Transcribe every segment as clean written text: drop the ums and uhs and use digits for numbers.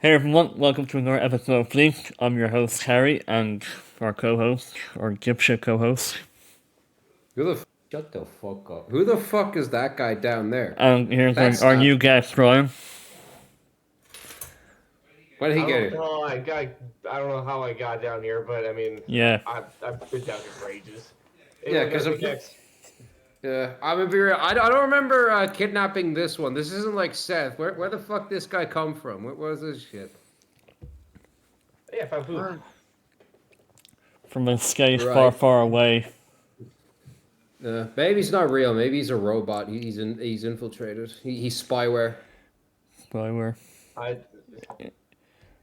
Hey everyone, welcome to another episode of Blink. I'm your host Harry, and our co-host, or dipshit co-host, Shut the fuck up. Who the fuck is that guy down there? and here's That's our not. new guest, Ryan. Where did he I get don't it? know. I don't know how I got down here, but I mean, Yeah, I've been down here for ages. Yeah, Anyone got a because I'm. pickaxe? I'm gonna be real. I don't remember kidnapping this one. This isn't like Seth. Where the fuck this guy come from? What was this shit? Yeah, I found food. from a space far, Right. far away. Maybe he's not real. Maybe he's a robot. He's infiltrated. He's spyware. Spyware. I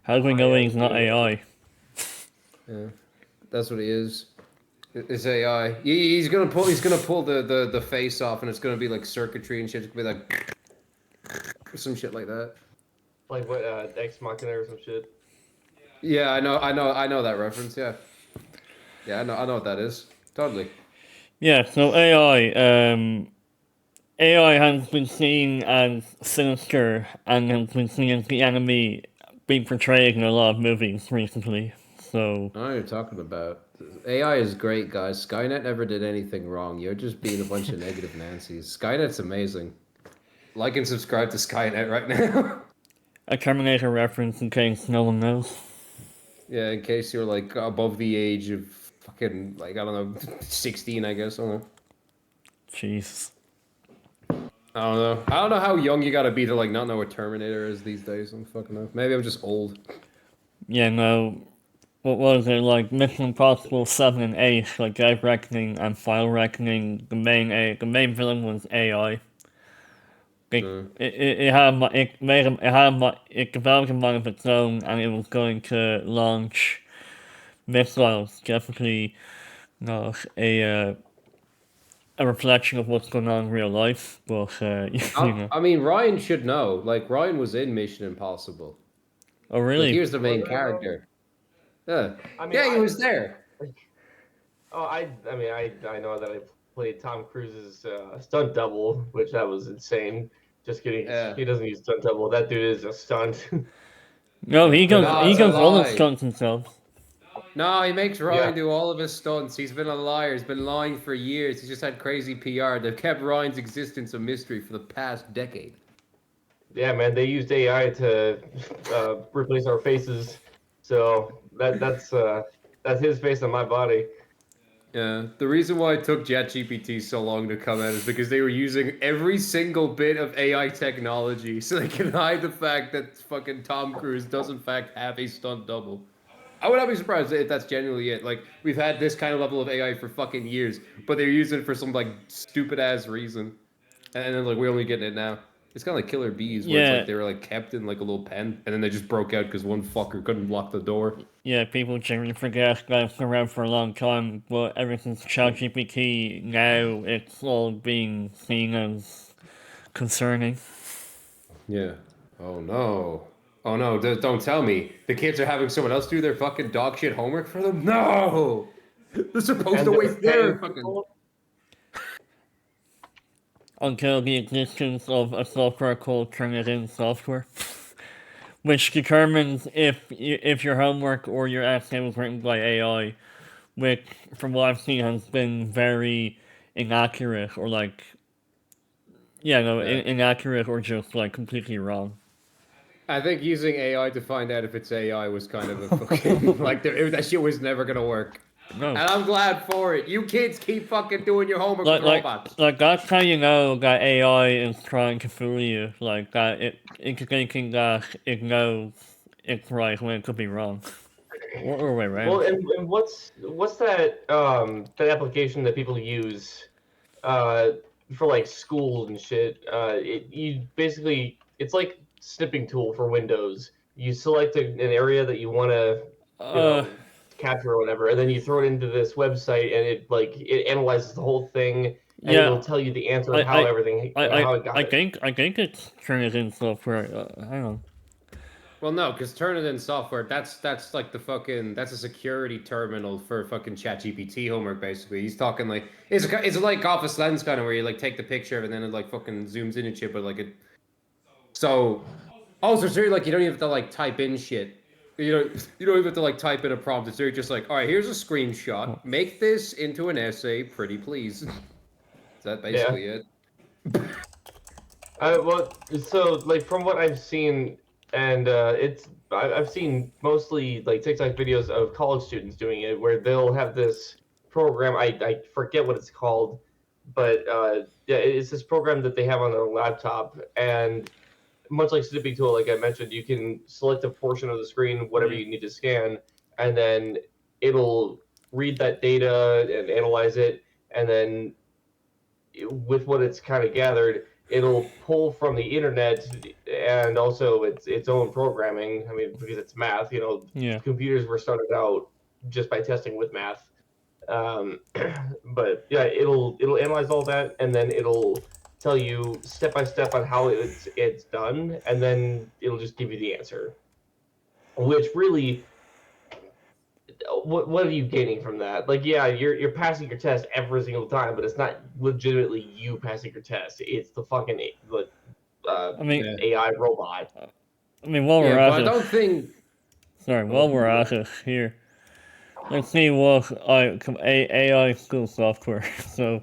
How do we I know he's not do. AI? Yeah, that's what he is. It's AI. He's gonna pull the face off, and it's gonna be like circuitry and shit. It's gonna be like some shit like that. Like what? Ex Machina or some shit. Yeah, I know that reference. Yeah, yeah, I know what that is. Totally. Yeah, so AI has been seen as sinister and has been seen as the enemy being portrayed in a lot of movies recently. So, I know what you're talking about. AI is great, guys. Skynet never did anything wrong. You're just being a bunch of negative Nancy's. Skynet's amazing. Like and subscribe to Skynet right now. a Terminator reference in case no one knows. Yeah, in case you're like above the age of fucking like I don't know, 16, I guess. I don't know. Jeez. I don't know how young you gotta be to like not know what Terminator is these days. I'm fucking know. Maybe I'm just old. Yeah, no, what was it like Mission Impossible 7 and 8, like Dead Reckoning and Final Reckoning, the main villain was AI. It had it made him it had it developed a mind of its own and it was going to launch missiles. Definitely not a reflection of what's going on in real life, but you I, know. I mean, Ryan should know. Like Ryan was in Mission Impossible. Oh Like he really? was the Was main I though? character. Yeah, I mean, yeah, he was there. oh, I mean, I know that I played Tom Cruise's stunt double, which that was insane. Just kidding. Yeah. He doesn't use stunt double. That dude is a stunt. No, But No, he it's a does all the lie. stunts himself. No, he makes yeah, Ryan do all of his stunts. He's been a liar. He's been lying for years. He's just had crazy PR. They've kept Ryan's existence a mystery for the past decade. yeah, man. They used AI to replace our faces, so that's his face on my body. Yeah, the reason why it took ChatGPT so long to come out is because they were using every single bit of AI technology so they can hide the fact that fucking Tom Cruise does in fact have a stunt double. I would not be surprised if that's genuinely it. Like we've had this kind of level of AI for fucking years, but they're using it for some like stupid ass reason, and then like we're only getting it now. It's kind of like Killer Bees, where it's like Yeah, they were like kept in like a little pen, and then they just broke out because one fucker couldn't lock the door. yeah, people generally forget that it's been around for a long time, but ever since ChatGPT, now it's all being seen as concerning. Yeah. Oh no. Oh no, don't tell me. The kids are having someone else do their fucking dog shit homework for them? No! They're supposed And to they're waste paying their fucking. people. Until the existence of a software called Turnitin software, which determines if your homework or your essay was written by AI, which from what I've seen has been very inaccurate or like yeah no Yeah. inaccurate or just like completely wrong. I think using AI to find out if it's AI was kind of a fucking. Like, that shit was never gonna work. No, And I'm glad for it. You kids keep fucking doing your homework with like like robots. like that's how you know that AI is trying to fool you. Like that it's thinking that it knows it's right when it could be wrong, or way Well, around. and what's that that application that people use uh for like schools and shit? You basically it's like snipping tool for Windows. You select an area that you want to, you Uh, know, capture or whatever, and then you throw it into this website, and it analyzes the whole thing, and it'll yeah, tell you the answer I of how I. everything I, I, how it got I it. think I think it's Turnitin software. Hang on. Well, no, because Turnitin software, that's like the fucking that's a security terminal for fucking ChatGPT homework. Basically, he's talking like it's like Office Lens kind of where you like take the picture of it and then it like fucking zooms in and shit, but like it. So Also, it's very like you don't even have to like type in shit. You don't even have to like type in a prompt. It's very just like, all right, here's a screenshot. Make this into an essay, pretty please. Is that Yeah. basically it? Well, so like from what I've seen, and I've seen mostly like TikTok videos of college students doing it, where they'll have this program. I forget what it's called, but yeah, it's this program that they have on their laptop, and much like Snoopy Tool, like I mentioned, you can select a portion of the screen, whatever Yeah. you need to scan, and then it'll read that data and analyze it, and then with what it's kind of gathered, it'll pull from the internet and also its own programming. I mean, because it's math, Yeah. computers were started out just by testing with math. Um, but yeah, it'll analyze all that and then it'll tell you step by step on how it's done, and then it'll just give you the answer. Which really, what are you gaining from that? Like, yeah, you're passing your test every single time, but it's not legitimately you passing your test. It's the fucking uh, I mean, Yeah. AI robot. while we're Yeah, but at I it, don't think. sorry, while Oh, we're at it here, let's see what AI school software. So,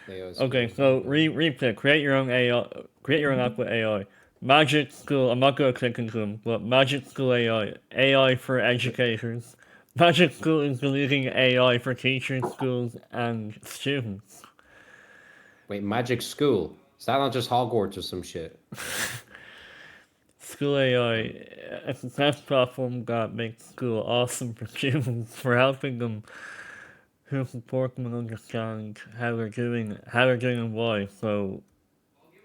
AI okay, school. so replay, create your own AI, create your own app with AI. Magic School, I'm not going to click into them, but Magic School AI, AI for educators. Magic School is the leading AI for teachers, schools, and students. Wait, Magic School. Is that not just Hogwarts or some shit? School AI, a success platform that makes school awesome for students, for helping them who support them and understand how they're doing and why. So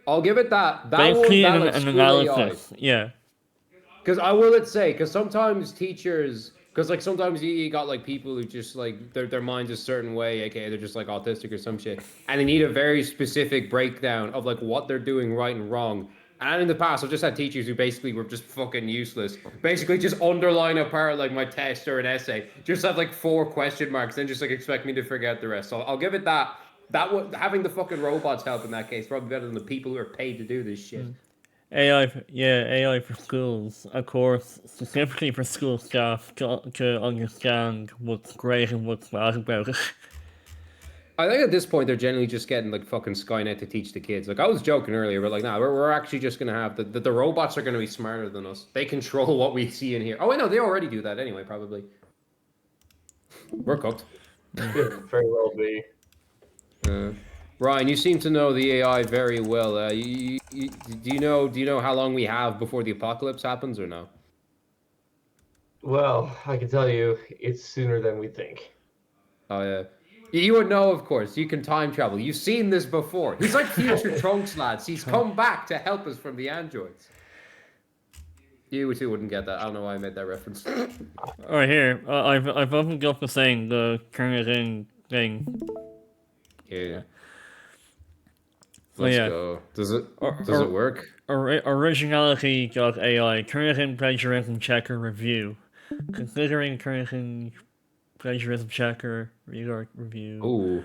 I'll give it that. That one, basically, that like an school AI. analysis. Yeah. Because I will it say, because sometimes teachers, because like sometimes you got like people who just like their mind's a certain way, aka they're just like autistic or some shit, and they need a very specific breakdown of like what they're doing right and wrong. And in the past, I've just had teachers who basically were just fucking useless. Basically, just underline a part like my test or an essay, just have like 4 question marks, then just like expect me to figure out the rest. So I'll give it that. That would having the fucking robots help in that case probably better than the people who are paid to do this shit. Yeah, AI for schools, of course, specifically for school staff to understand what's great and what's bad about it. I think at this point they're generally just getting like fucking Skynet to teach the kids. Like I was joking earlier, but like nah, we're actually just gonna have the robots are gonna be smarter than us. They control what we see in here. Oh wait, no, they already do that anyway. Probably we're cooked. Could very well be. Uh, Ryan, you seem to know the AI very well. Do you know how long we have before the apocalypse happens or no? Well, I can tell you, it's sooner than we think. Oh yeah. You would know, of course. You can time travel. You've seen this before. He's like future Trunks, lads. He's come back to help us from the androids. You two wouldn't get that. I don't know why I made that reference. Alright, here, I've opened up the thing, the turn it in thing. Yeah. So Let's yeah, go. or, Does it work? originality.ai, Turnitin plagiarism checker review. Considering Turnitin plagiarism checker, review. Ooh.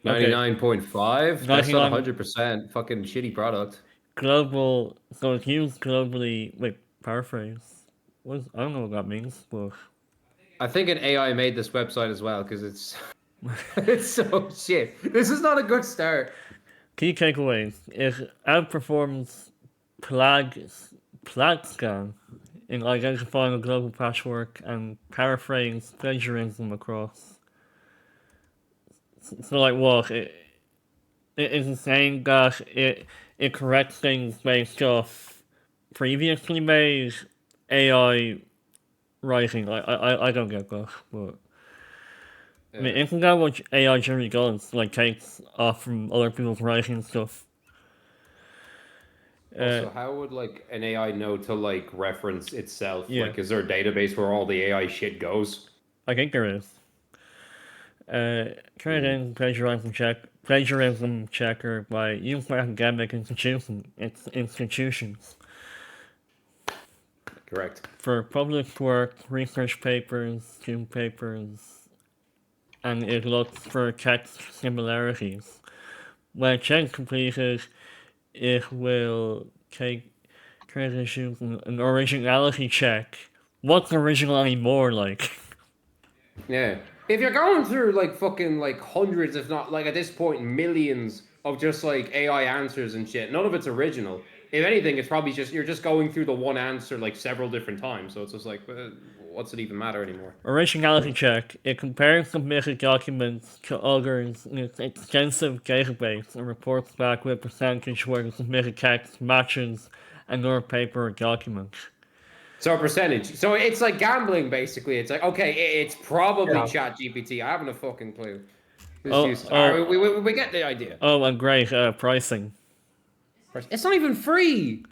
Okay, 99.5? That's not 99 100% fucking shitty product. global, so it's used globally, wait, paraphrase. I don't know what that means, but I think an AI made this website as well because it's it's so shit. This is not a good start. key takeaways. It outperforms Plag, Plagscan in identifying a global patchwork and paraphrase plagiarism across. So like what? It isn't saying that it corrects things based off previously made AI writing. I don't get that, but I mean, Yeah. isn't that what AI generally does? Like takes off from other people's writing and stuff. Uh, Also, how would like an AI know to like reference itself? yeah, Like, is there a database where all the AI shit goes? I think there is. Turn it in plagiarism checker by used by academic institutions Correct. for published work, research papers, student papers, and it looks for text similarities. When check completed, it will take Create issues, an originality check. What's original anymore? Like, Yeah. If you're going through like fucking like hundreds, if not like at this point millions of just like AI answers and shit, none of it's original. If anything, it's probably just you're just going through the one answer like several different times. So it's just like, what's it even matter anymore? originality check. It compares submitted documents to others in its extensive database and reports back with a percentage where the submitted text matches another paper or document. So a percentage. So it's like gambling basically. It's like okay, it's probably Yeah. Chat GPT. I haven't a fucking clue. This Oh, useless. All right, oh, we get the idea. oh, and great pricing. It's not even free.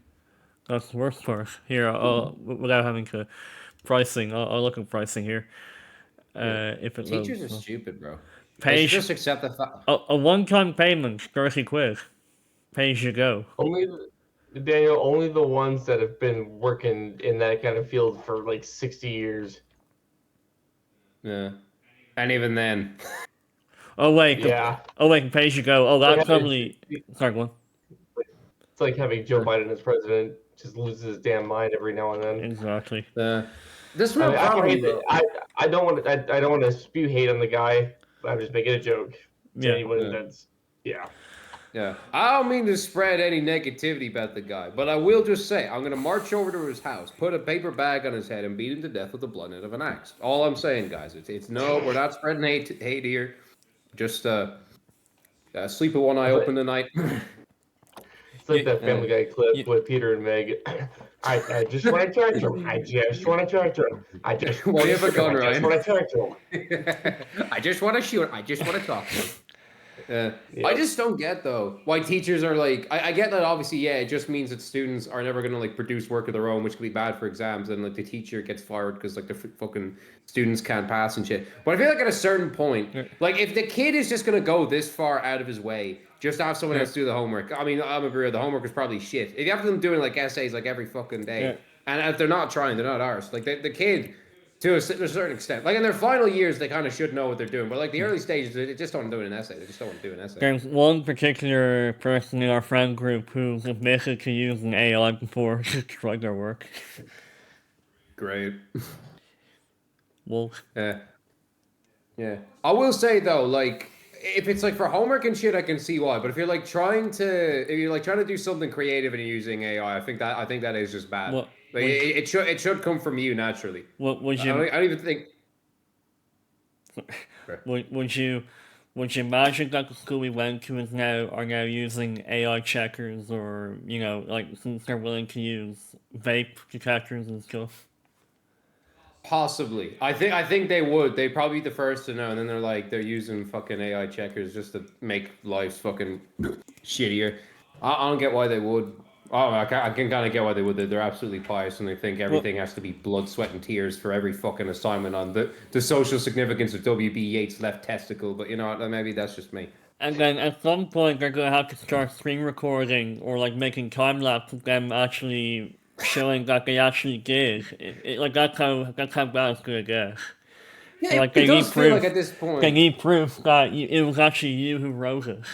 That's the worst part. Here, without having to pricing, I'll look at pricing here. Yeah. If it Teachers are loads. stupid, bro. They should Page, just accept the fact. a one-time payment, 30 quid. Pay as you go. Daniel, only the ones that have been working in that kind of field for like 60 years. Yeah. And even then. Oh wait, Yeah. pay as you go. Oh, It's like that's having, probably. Sorry, go on. it's like having Joe Biden as president, just loses his damn mind every now and then. Exactly. This I real mean, I problem, hate though. it. I don't want to. I don't want to spew hate on the guy. I'm just making a joke to Yeah. anyone Yeah. that's Yeah. I don't mean to spread any negativity about the guy, but I will just say I'm gonna march over to his house, put a paper bag on his head, and beat him to death with the blunt end of an axe. All I'm saying, guys, it's no, we're not spreading hate here. Just sleep with one eye open tonight. It's like that Family Guy clip with Peter and Meg. I just want to talk to him. I just want to talk to him. I just Why want you have a gun, I just Ryan? want to talk to him. I just want to shoot. I just want to talk to him. I Yep. just don't get though why teachers are like. I get that obviously, yeah. It just means that students are never gonna like produce work of their own, which could be bad for exams, and like the teacher gets fired because like the fucking students can't pass and shit. But I feel like at a certain point, like if the kid is just gonna go this far out of his way just to have someone else do the homework. I mean, I'm agree. The homework is probably shit. If you have them doing like essays like every fucking day, and if they're not trying, they're not ours. Like the kid. To a certain extent, like in their final years, they kind of should know what they're doing. But like the early stages, they just don't do an essay. They just don't want to do an essay. There's one particular person in our friend group who's admitted to using AI before to try their work. Great. Well, Yeah. I will say though, like if it's like for homework and shit, I can see why. But if you're like trying to do something creative and you're using AI, I think that is just bad. What- Like, it should come from you naturally. what would I you don't even think. would you imagine that the school we went to are now using AI checkers, or like since they're willing to use vape detectors and stuff? Possibly. I think they would. They'd probably be the first to know, and then they're using fucking AI checkers just to make lives fucking shittier. I don't get why they would. Oh, I can kind of get why they would. They're absolutely pious, and they think everything has to be blood, sweat, and tears for every fucking assignment on the social significance of W.B. Yeats' left testicle. But you know what? Maybe that's just me. And then at some point they're gonna have to start screen recording or like making time lapse of them actually showing that they actually did. Like that's how bad it's gonna get. Yeah, Like it does feel like at this point. They need proof that it was actually you who wrote it.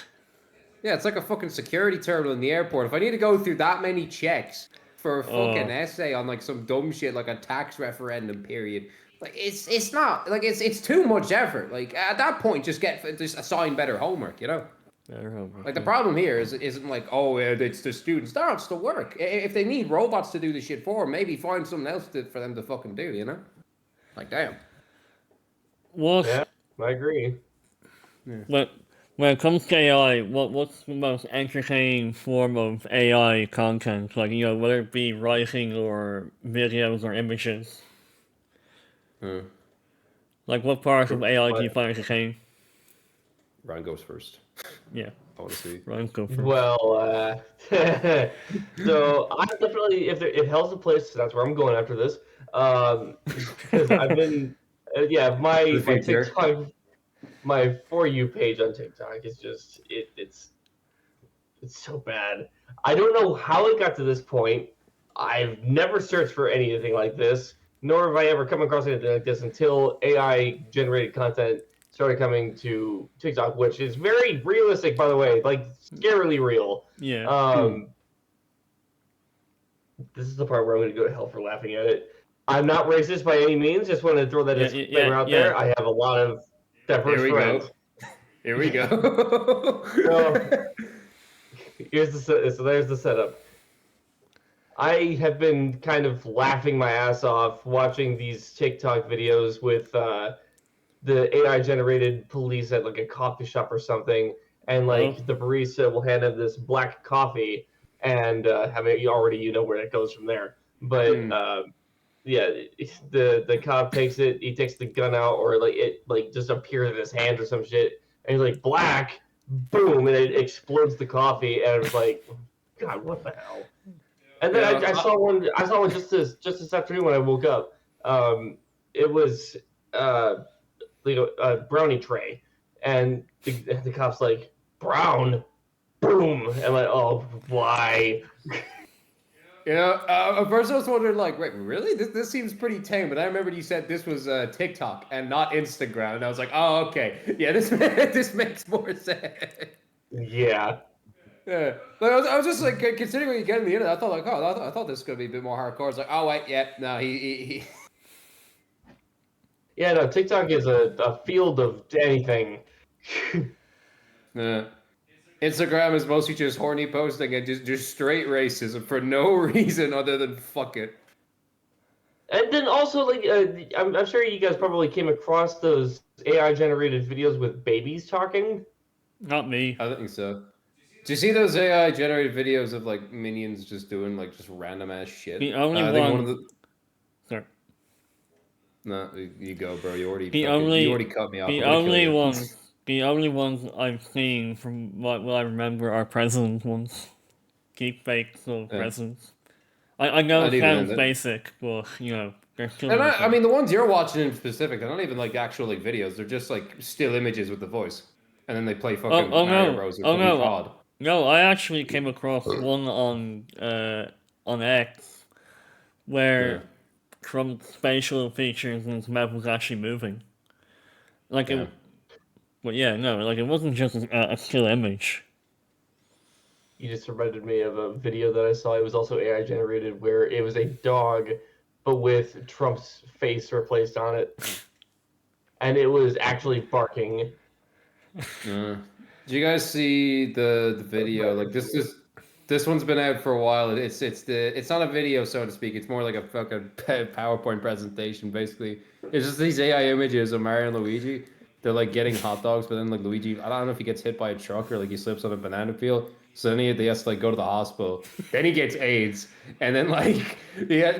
Yeah, it's like a fucking security terminal in the airport. If I need to go through that many checks for a fucking essay on like some dumb shit like a tax referendum period, like it's not like it's too much effort. Like at that point, just assign better homework, you know. Better homework. Like the problem here isn't like it's the students. No, it's the work. If they need robots to do the shit for them, maybe find something else for them to fucking do, you know. Like damn. What? Yeah, I agree. When it comes to AI, what's the most entertaining form of AI content? Like, whether it be writing or videos or images. Like, what part of AI do you find entertaining? Ryan goes first. Yeah. I want to see. Ryan, go first. Well, so I definitely, if hell's a place, that's where I'm going after this. Because I've been, my TikTok, my For You page on TikTok is just it's so bad. I don't know how it got to this point. I've never searched for anything like this, nor have I ever come across anything like this until AI generated content started coming to TikTok, which is very realistic, by the way, like scarily real. Yeah. this is the part where I'm going to go to hell for laughing at it. I'm not racist by any means. Just want to throw that disclaimer out yeah. there. I have a lot of diverse Here we friends. go. Here we go. So there's the setup. I have been kind of laughing my ass off watching these TikTok videos with the AI generated police at like a coffee shop or something, and like the barista will hand him this black coffee, and you know where it goes from there. But yeah, the cop takes it, he takes the gun out, or like it like just appears in his hand or some shit, and he's like black, boom, and it explodes the coffee, and it's like, God, what the hell? And then I saw one. I saw one just this afternoon when I woke up. It was a brownie tray, and the cop's like brown, boom, and I'm like, oh, why? At first I was wondering, like, wait, really? This seems pretty tame, but I remembered you said this was TikTok and not Instagram, and I was like, oh, okay, yeah, this makes more sense. Yeah. Yeah, like, I was just like considering what you get in the internet. I thought like, I thought this was gonna be a bit more hardcore. It's like, oh wait, yeah, no, he. Yeah, no, TikTok is a field of anything. Yeah. Instagram is mostly just horny posting and just straight racism for no reason other than fuck it. And then also, like, I'm sure you guys probably came across those AI generated videos with babies talking. Not me. I think so. Do you see those AI generated videos of like minions just doing like just random ass shit? The only I think one. one of the. Sorry. No, you go, bro. You already cut me off. The only ones I've seen from what I remember are president ones. Keep fakes of presidents. I know it sounds basic, but you know they're still. And I mean, the ones you're watching in specific, they're not even like actual like videos. They're just like still images with the voice, and then they play fucking Mario Bros. Or fucking COD. No, I actually came across one on X where Trump's facial features in his mouth was actually moving. Like it, but yeah, no, like it wasn't just a still image. You just reminded me of a video that I saw. It was also AI generated, where it was a dog, but with Trump's face replaced on it, and it was actually barking. Did you guys see the video? Like this one's been out for a while. It's not a video, so to speak. It's more like a fucking PowerPoint presentation. Basically, it's just these AI images of Mario and Luigi. They're like getting hot dogs, but then like Luigi, I don't know if he gets hit by a truck or like he slips on a banana peel. So then he has to like go to the hospital. Then he gets AIDS, and then like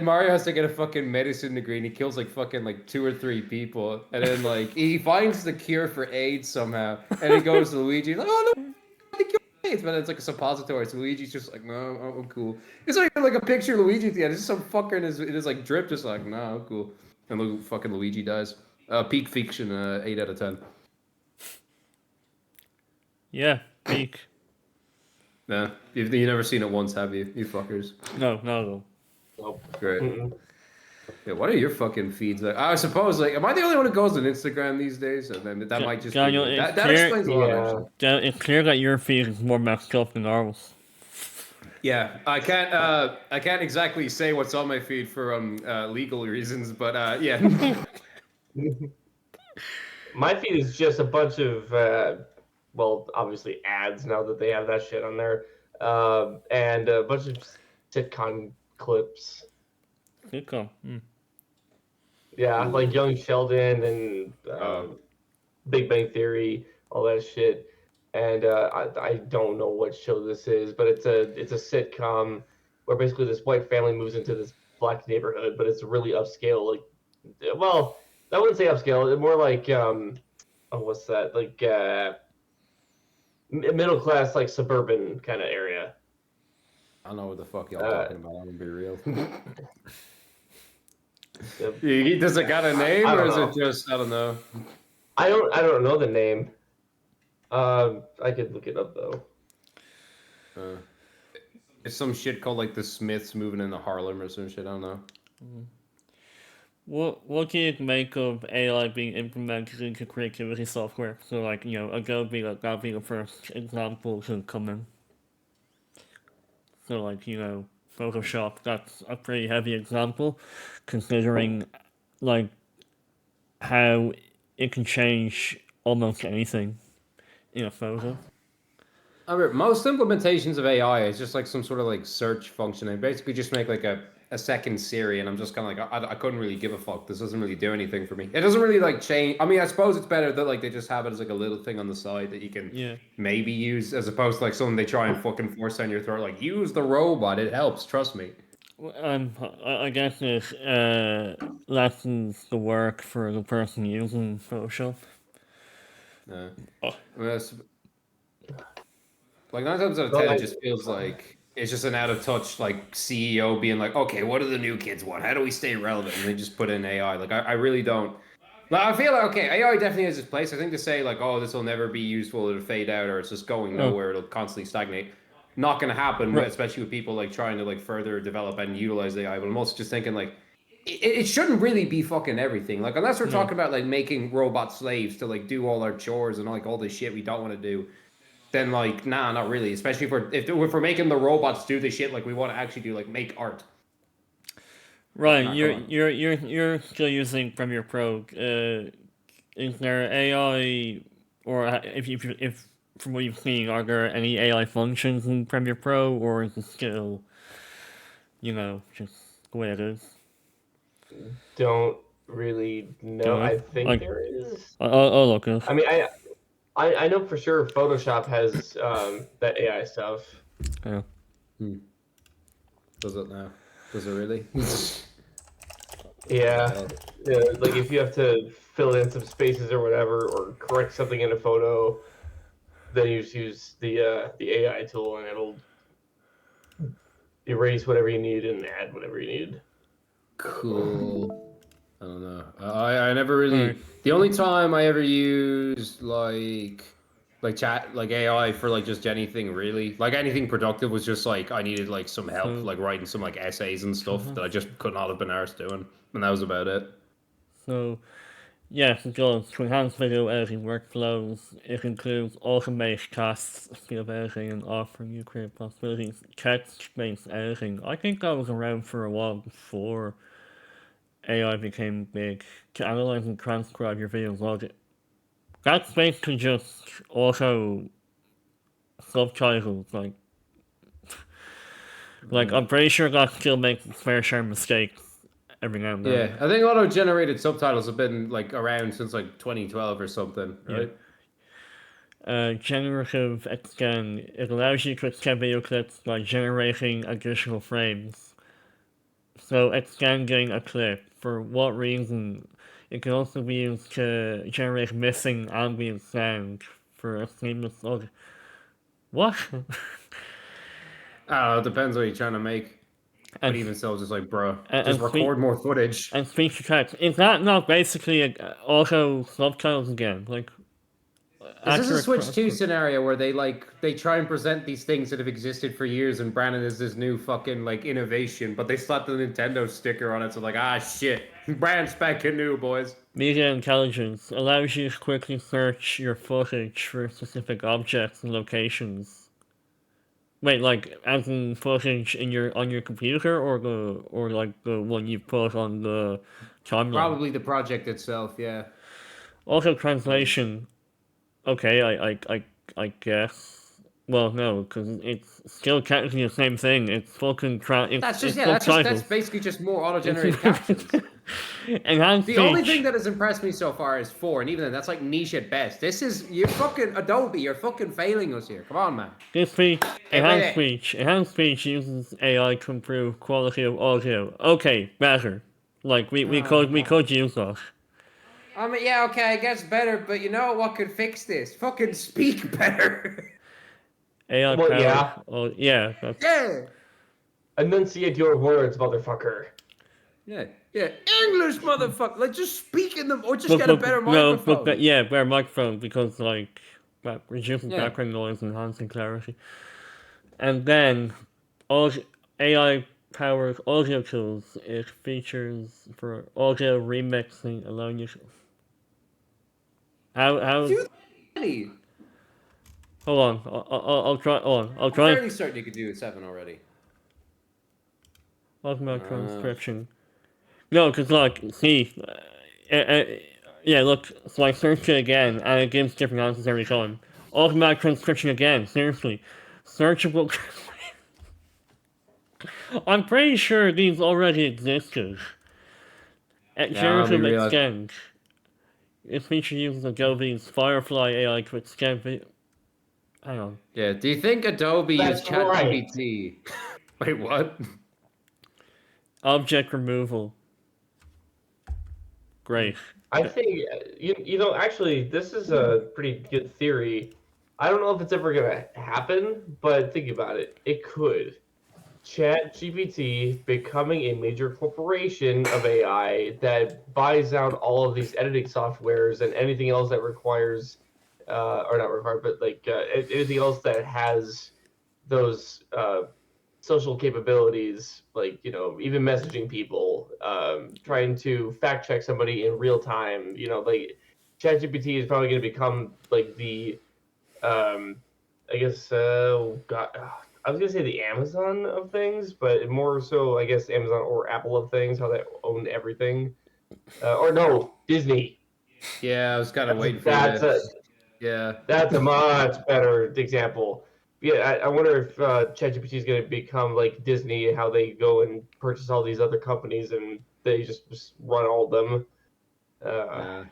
Mario has to get a fucking medicine degree, and he kills like fucking like 2 or 3 people, and then like he finds the cure for AIDS somehow, and he goes to Luigi, like, oh no, he killed AIDS, but it's like a suppository. So Luigi's just like, no, I'm cool. It's not even like a picture of Luigi at the end. It's just some fucker in his like drip, just like, no, I'm cool. And look, fucking Luigi dies. Peak fiction, 8 out of 10. Yeah, peak. Nah, you've never seen it once, have you? You fuckers. No. Nope. Great. Yeah, what are your fucking feeds like? I suppose, like, am I the only one who goes on Instagram these days? And then that might just Daniel, be that explains a lot. Actually. It's clear that your feed is more messed up than ours. Yeah, I can't exactly say what's on my feed for legal reasons, but yeah. My feed is just a bunch of well, obviously ads now that they have that shit on there, and a bunch of sitcom clips. Sitcom. Yeah, like Young Sheldon and Big Bang Theory, all that shit. And I don't know what show this is, but it's a sitcom where basically this white family moves into this black neighborhood, but it's really upscale. Like, well, I wouldn't say upscale. It's more like what's that? Like middle class, like suburban kind of area. I don't know what the fuck y'all talking about. I'm gonna be real. Yep. Does it got a name, or is it just I don't know? I don't know the name. I could look it up though. It's some shit called like the Smiths moving into Harlem or some shit. I don't know. What do you make of AI being implemented into creativity software? So like, you know, Adobe, like that'll be the first example to come in. So like, you know, Photoshop. That's a pretty heavy example, considering like how it can change almost anything in a photo. I mean, most implementations of AI is just like some sort of like search function. I basically just make like a second Siri, and I'm just kind of like, I couldn't really give a fuck. This doesn't really do anything for me. It doesn't really like change. I mean, I suppose it's better that like they just have it as like a little thing on the side that you can Yeah. maybe use, as opposed to like something they try and fucking force down your throat. Like, use the robot. It helps. Trust me. I guess it lessens the work for the person using Photoshop. No. Oh. I mean, like 9 times out of Well, 10, it just feels like it's just an out of touch like CEO being like, okay, what do the new kids want? How do we stay relevant? And they just put in AI. Like I really don't. Like I feel like okay, AI definitely has its place. I think to say like, oh, this will never be useful, it'll fade out, or it's just going Oh. nowhere, it'll constantly stagnate. Not going to happen, Right. especially with people like trying to like further develop and utilize AI. But I'm also just thinking like, it shouldn't really be fucking everything. Like unless we're No. talking about like making robot slaves to like do all our chores and like all this shit we don't want to do, then like nah, not really. Especially if we're making the robots do the shit like we want to actually do, like make art. Right, Nah, come on. you're still using Premiere Pro. Is there AI, or if from what you've seen, are there any AI functions in Premiere Pro, or is it still, just the way it is? Don't really know. I think there is. I'll look it. I mean, I know for sure Photoshop has that AI stuff. Yeah. Does it now? Does it really? Yeah. Yeah, like if you have to fill in some spaces or whatever, or correct something in a photo, then you just use the AI tool, and it'll erase whatever you need and add whatever you need. Cool. I don't know. I never really. Alright. The only time I ever used chat like AI for like just anything really, like anything productive, was just like I needed like some help So- like writing some like essays and stuff that I just could not have been arsed doing, and that was about it. So, yes, it does. To enhance video editing workflows, it includes automated tasks, skill editing, and offering you creative possibilities. Text-based editing. I think that was around for a while before AI became big. To analyze and transcribe your video logic. That's basically just auto subtitles. Like I'm pretty sure that still makes fair share mistakes every now and then. Yeah, I think auto-generated subtitles have been like around since like 2012 or something, right? Generative extend. It allows you to extend video clips by generating additional frames. So extending a clip, for what reason? It can also be used to generate missing ambient sound for a seamless audio. What? It depends what you're trying to make. But even so, it's just like, bro, just record more footage. And speech to text. Is that not basically auto subtitles again? Like, Is this a Switch 2 scenario where they try and present these things that have existed for years and branded as this new fucking like innovation, but they slapped the Nintendo sticker on it, so like, shit, brand spanking new, boys. Media intelligence allows you to quickly search your footage for specific objects and locations. Wait, like as in footage on your computer, or the one you put on the timeline? Probably the project itself, yeah. Also translation. Okay, I guess. Well, no, because it's still technically the same thing. It's fucking That's basically just more auto-generated captions. Enhanced The only thing that has impressed me so far is 4, and even then, that's like niche at best. You're fucking Adobe. You're fucking failing us here. Come on, man. Enhanced speech uses AI to improve quality of audio. Okay, better. Like we could use that. I mean, yeah, okay, I guess better, but you know what could fix this? Fucking speak better. AI Well, powered. yeah. Oh, yeah. That's... Yeah. Enunciate your words, motherfucker. Yeah. English, motherfucker. Like, just speak in them, or just get a better microphone. Better microphone, because like reducing background noise, enhancing clarity, and then all AI powered audio tools. It features for audio remixing, allowing you. How? Hold on, I'll try. Hold on, I'll try. I'm fairly certain you could do 7 already. Automatic transcription. No, because like, see, yeah, look, so I search it again, and it gives different answers every time. Automatic transcription again, seriously. Searchable. I'm pretty sure these already existed. Now we Generative realize. Extend. This feature uses Adobe's Firefly AI to extend hang on. Yeah. Do you think Adobe used That's right. ChatGPT? Wait, what? Object removal. Great. I think you know actually this is a pretty good theory. I don't know if it's ever gonna happen, but think about it. It could. ChatGPT becoming a major corporation of AI that buys out all of these editing softwares and anything else that requires, or not required, but like anything else that has those social capabilities, like even messaging people, trying to fact check somebody in real time. Like ChatGPT is probably going to become like the, I guess, God, I was gonna say the Amazon of things, but more so, I guess Amazon or Apple of things, how they own everything. Or no, Disney. Yeah, I was kind of That's waiting for you that's to. a Yeah. that's a much better example. Yeah, I wonder if ChatGPT is going to become like Disney, how they go and purchase all these other companies and they just run all of them. Uh, Yeah.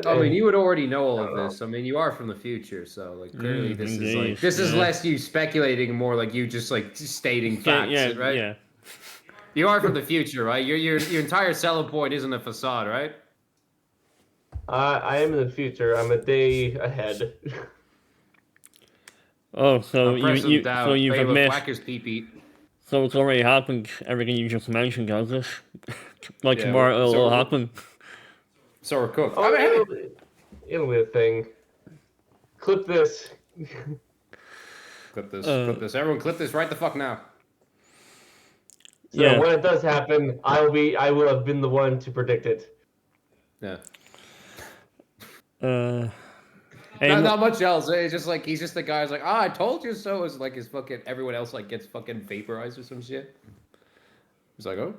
yeah, I mean, you and would already know all I of don't know. this. I mean, you are from the future, so like clearly Indeed. this is Yeah. less you speculating and more like you just like stating facts, Yeah, right? yeah. You are from the future, right? Your entire selling point isn't a facade, right? I am in the future. I'm a day ahead. Oh, so I'm pressing so doubt. you've Bailiff, admit, whack his pee. so it's already happened, everything you just mentioned, does it? Like Yeah, tomorrow it'll all so happen. we're cooked. I Oh, mean, hey, it'll be a thing. Clip this. clip this, Uh, clip this. Everyone, clip this right the fuck now. So yeah. when it does happen, I will have been the one to predict it. Yeah. Uh, Not much else. It's just like he's just the guy who's like, I told you so. It's like his fucking everyone else like gets fucking vaporized or some shit. He's like, oh.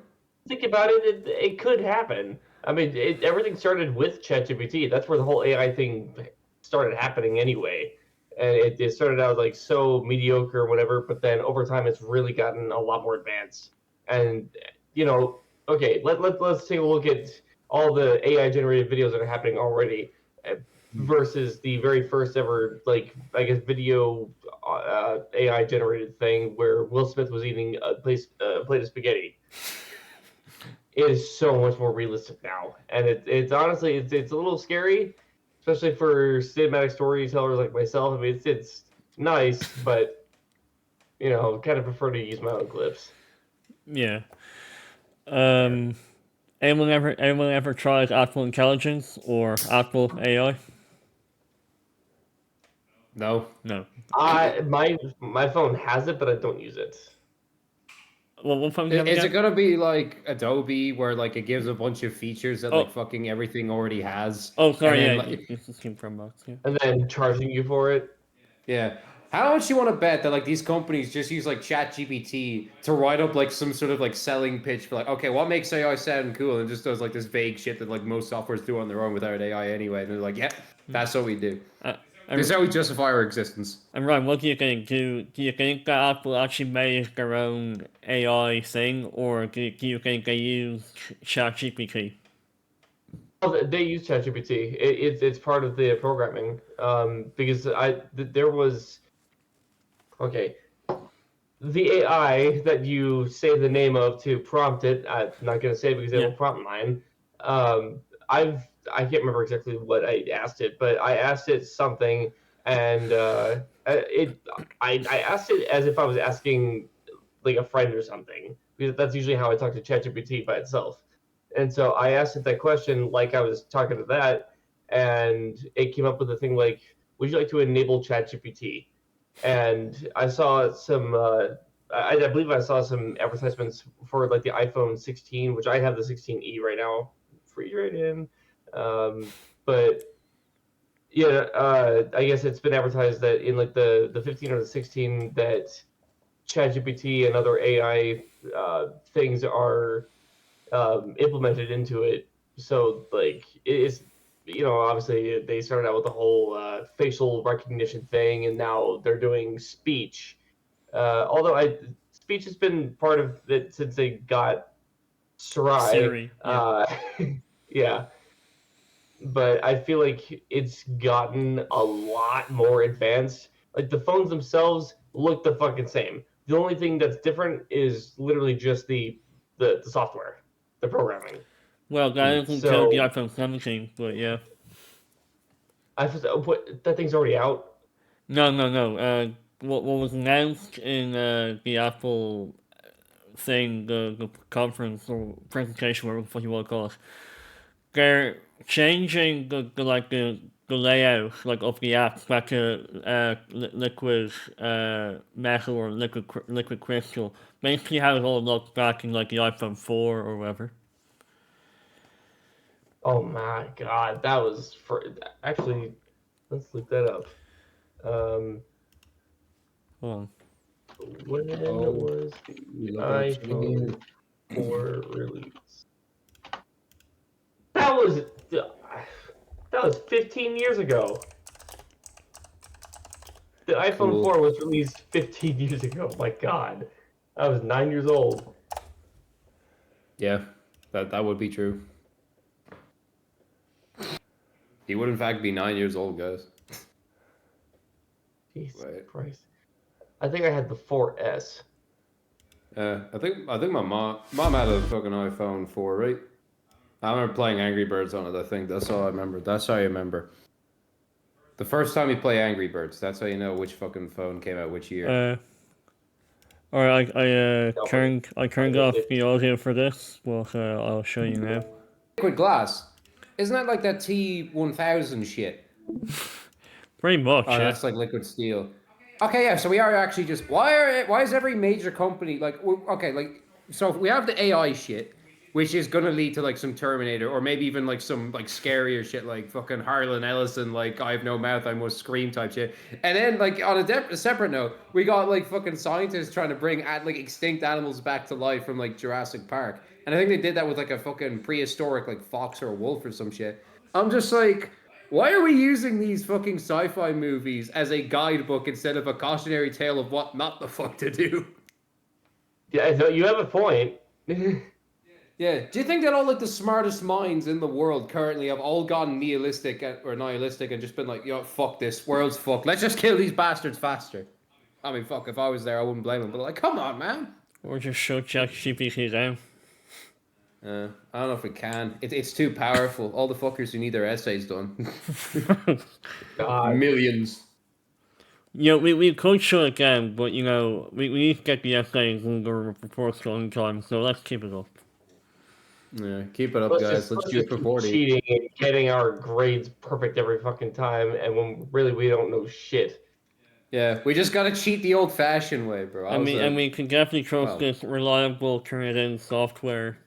Think about it, it could happen. I mean, everything started with ChatGPT. That's where the whole AI thing started happening anyway. And it started out like so mediocre or whatever, but then over time it's really gotten a lot more advanced. And okay, let's take a look at all the AI generated videos that are happening already versus the very first ever, like, I guess, video AI generated thing where Will Smith was eating a plate of spaghetti. It is so much more realistic now, and it's honestly it's a little scary, especially for cinematic storytellers like myself. I mean, it's nice, but kind of prefer to use my own clips. Yeah. Um, anyone ever tried Apple Intelligence or Apple AI? No. No. My phone has it, but I don't use it. Well, what phone do you have Is it again? gonna be like Adobe where like it gives a bunch of features that like Oh, fucking everything already has? oh, And sorry. then Yeah, like this came from Box. Yeah. And then charging you for it. yeah. How much you want to bet that like these companies just use like ChatGPT to write up like some sort of like selling pitch for like, okay, what makes AI sound cool, and just does like this vague shit that like most softwares do on their own without AI anyway. And they're like, yeah, that's what we do. Uh, This and, is how we justify our existence. and Ryan, what do you think? Do you think that Apple actually made their own AI thing, or do you think they used ChatGPT? Oh, they use ChatGPT. It's part of the programming. Because there was okay. The AI that you say the name of to prompt it, I'm not going to say because Yeah. it'll prompt mine. Um, I can't remember exactly what I asked it, but I asked it something, and I asked it as if I was asking like a friend or something, because that's usually how I talk to ChatGPT by itself. And so I asked it that question like I was talking to that, and it came up with a thing like, "Would you like to enable ChatGPT?" And I saw some. I believe I saw some advertisements for like the iPhone 16, which I have the 16e right now, free right in. But yeah, I guess it's been advertised that in like the 15 or the 16 that ChatGPT and other AI things are implemented into it. So like it's obviously they started out with the whole facial recognition thing, and now they're doing speech. Although speech has been part of it since they got Sarai. Siri, yeah. Yeah, but I feel like it's gotten a lot more advanced. Like the phones themselves look the fucking same. The only thing that's different is literally just the software, the programming. Well, that isn't until the So iPhone 17, but yeah. that thing's already out. No. What was announced in the Apple thing, the conference or presentation, whatever the fuck you want to call it, they're changing the layout like of the apps back to liquid metal or liquid crystal. Basically, how it all looked back in like the iPhone 4 or whatever. Oh my god, that was for actually. Let's look that up. Hold on. When Oh, was the you looking up shit iPhone again? 4 release? That was that was 15 years ago. The iPhone Cool. 4 was released 15 years ago. My God, I was 9 years old. Yeah, that would be true. He would in fact be 9 years old, guys. Jesus Right. Christ! I think I had the 4S. I think my mom had a fucking iPhone 4, right? I remember playing Angry Birds on it. I think that's all I remember. That's how I remember. The first time you play Angry Birds, that's how you know which fucking phone came out which year. Alright, No, I turned off the audio for this, but I'll show you now. Liquid glass. Isn't that like that T1000 shit? Pretty much, Oh, yeah. that's like liquid steel. Okay, yeah. So we are actually just why is every major company like okay like so if we have the AI shit, which is gonna lead to like some Terminator or maybe even like some like scarier shit like fucking Harlan Ellison like I have no mouth I must scream type shit, and then like on a separate note we got like fucking scientists trying to bring like extinct animals back to life from like Jurassic Park, and I think they did that with like a fucking prehistoric like fox or a wolf or some shit. I'm just like. Why are we using these fucking sci-fi movies as a guidebook instead of a cautionary tale of what not the fuck to do? Yeah, you have a point. Yeah. Do you think that all like the smartest minds in the world currently have all gone or nihilistic and just been like, yo, fuck this, world's fucked. Let's just kill these bastards faster. I mean, fuck, if I was there, I wouldn't blame them. But like, come on, man. Or just shut ChatGPT down. I don't know if we can. It's too powerful. All the fuckers who need their essays done. God. Millions. We could shut it down, but we need to get the essays and the reports done in time, so let's keep it up. Yeah, keep it up, guys. Let's do it for keep 40. cheating and getting our grades perfect every fucking time, and when really we don't know shit. Yeah, we just gotta cheat the old-fashioned way, bro. And we can definitely trust this reliable Turnitin software.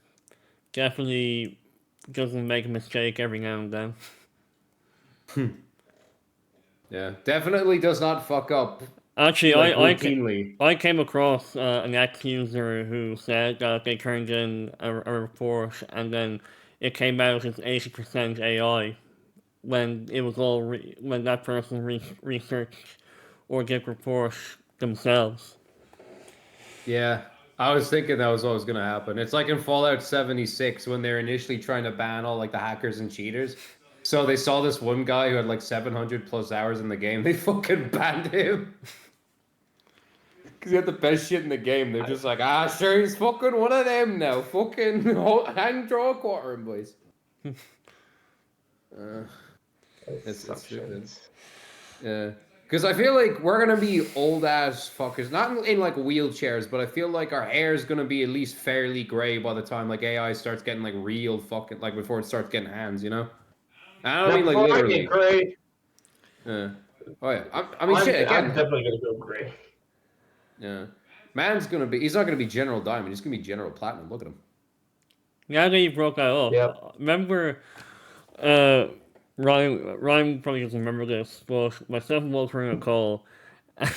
Definitely doesn't make a mistake every now and then. Yeah, definitely does not fuck up. Actually, like, routinely. I came across an ex-user who said that they turned in a report and then it came out as 80% AI when it was all when that person researched or did reports themselves. Yeah, I was thinking that was what was gonna happen. It's like in Fallout 76 when they're initially trying to ban all like the hackers and cheaters. So they saw this one guy who had like 700 plus hours in the game. They fucking banned him. Because he had the best shit in the game. They're just like, sure, he's fucking one of them now. Fucking hang, draw, quarter him, boys. It's stupid. Yeah. Because I feel like we're going to be old ass fuckers. Not in like wheelchairs, but I feel like our hair is going to be at least fairly gray by the time like AI starts getting like real fucking, like before it starts getting hands, you know? I don't mean like literally. Gray. Yeah. Oh yeah. I mean, shit, again. I'm definitely going to go gray. Yeah. Man's going to be, he's not going to be General Diamond. He's going to be General Platinum. Look at him. Now that you broke that up, remember, Ryan probably doesn't remember this, but myself and Walter were in a call, and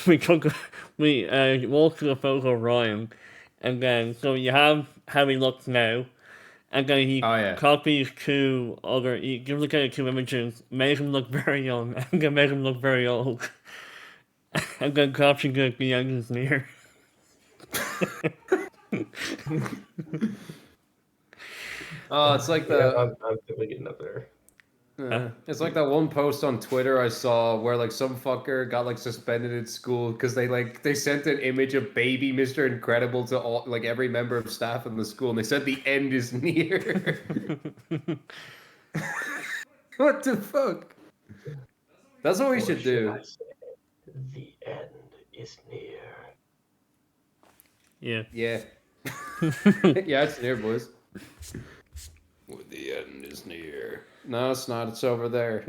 we walked to a photo of Ryan, And then, so you have how he looks now, and then he Oh yeah. copies he gives the guy two images, makes him look very young, and then makes him look very old, and then copies the engineer. Oh, it's like Yeah, the I'm definitely getting up there. it's like that one post on Twitter I saw where like some fucker got like suspended at school because they sent an image of baby Mr. Incredible to all like every member of staff in the school and they said the end is near. What the fuck? That's what we Or should should I do. say, the end is near. Yeah. Yeah. Yeah, it's near, boys. The end is near. No, it's not. It's over there.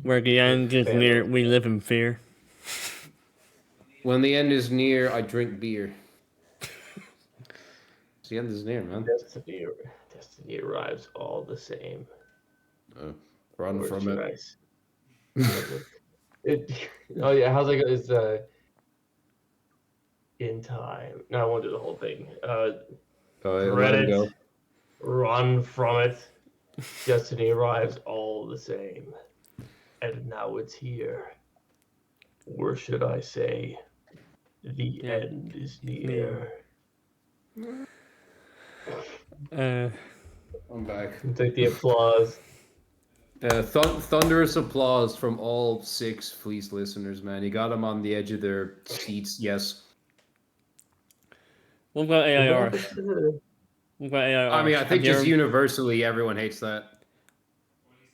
Where the end is Fan near, of- we live in fear. When the end is near, I drink beer. The end is near, man. Destiny arrives all the same. Run Or from should it. I s- it, oh yeah, how's it go? Is in time. No, I won't do the whole thing. Go ahead, Dread let him it, go. run from it. Destiny arrives all the same. And now it's here. Or should I say, the Yeah. end is near. Uh, I'm back. Take the applause. Thunderous applause from all 6 Fleece listeners, man. You got them on the edge of their seats. Yes. what about AI What art? happened to the- What about AI art? I mean, I think Have you just ever- universally everyone hates that.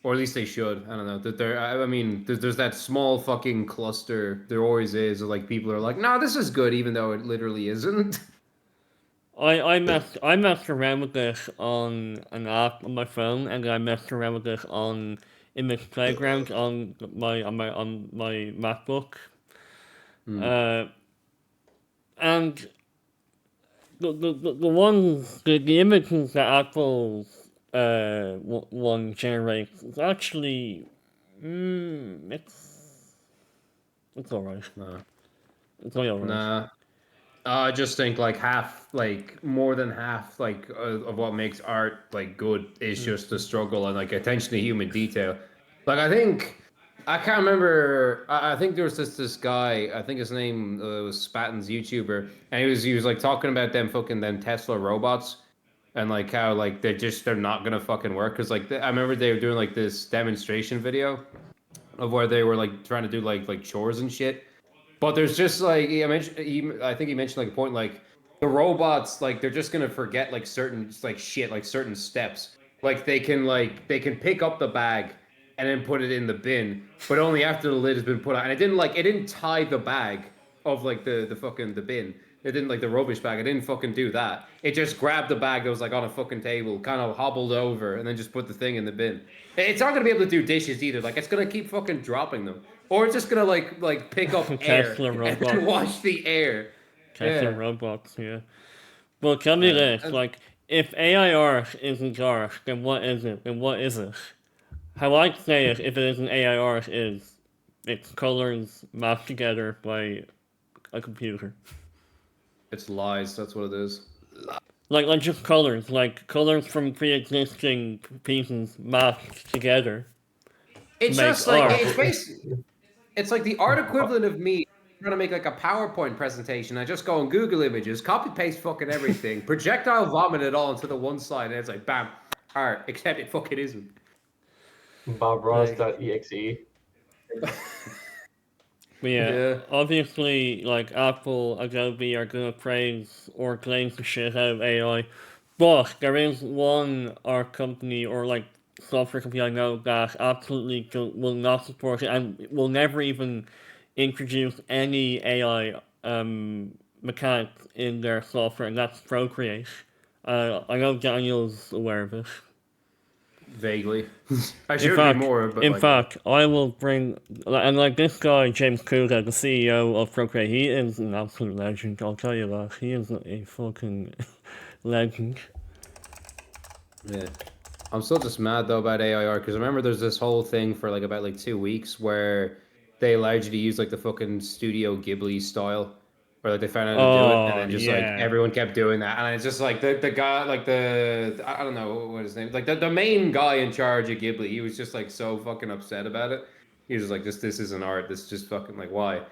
Or at least they should. I don't know. That there. I mean, there's that small fucking cluster. There always is. Of like people are like, "No, this is good," even though it literally isn't. I messed around with this on an app on my phone, and I messed around with this on Image Playground on my MacBook. Uh, and the images that Apple one generates is actually it's alright. No. It's alright. Nah. I just think like half, like more than half, like of what makes art like good is just the struggle and like attention to human detail. Like I can't remember. I think there was this guy. I think his name was Spatton's YouTuber, and he was like talking about them Tesla robots, and like how like they're not gonna fucking work because like I remember they were doing like this demonstration video of where they were like trying to do like chores and shit. But there's just like I think he mentioned like a point like the robots like they're just gonna forget like certain like shit like certain steps. Like they can pick up the bag and then put it in the bin, but only after the lid has been put on. And it didn't tie the bag of like the fucking the bin. It didn't like the rubbish bag. It didn't fucking do that. It just grabbed the bag that was like on a fucking table, kind of hobbled over, and then just put the thing in the bin. It's not gonna be able to do dishes either. Like it's gonna keep fucking dropping them, or it's just gonna like pick up air Tesla and robot. then wash the air. Tesla Yeah. robots, yeah. Well, tell me this, and- like, if AI art isn't art, then what is it? Then what is it? How I'd say it, if it isn't AI art, is it's colors mashed together by a computer. It's lies. That's what it is. Like just colors from pre-existing pieces mashed together. It's Make just like art. it's basically it's like the art equivalent of me trying to make like a PowerPoint presentation. I just go on Google Images, copy paste fucking everything, projectile vomit it all into the one slide, and it's like bam, art. Except it fucking isn't. BobRoss.exe. But yeah, Yeah. obviously, like Apple, Adobe are gonna praise or claim the shit out of AI, but there is one art company or like software company I know that absolutely will not support it and will never even introduce any AI mechanics in their software, and that's Procreate. I know Daniel's aware of it. Vaguely. I should be more, but In like fact, I will bring and like this guy James Kruger, the CEO of Procreate. He is an absolute legend. I'll tell you that. He is a fucking legend. yeah. I'm still just mad though about AI art because remember there's this whole thing for like about like 2 weeks where they allowed you to use like the fucking Studio Ghibli style or like they found out how to do it, and Oh then just like yeah. everyone kept doing that, and it's just like the guy, like I don't know what his name, like the main guy in charge of Ghibli, he was just like so fucking upset about it. He was just like, this isn't art. This is just fucking like why.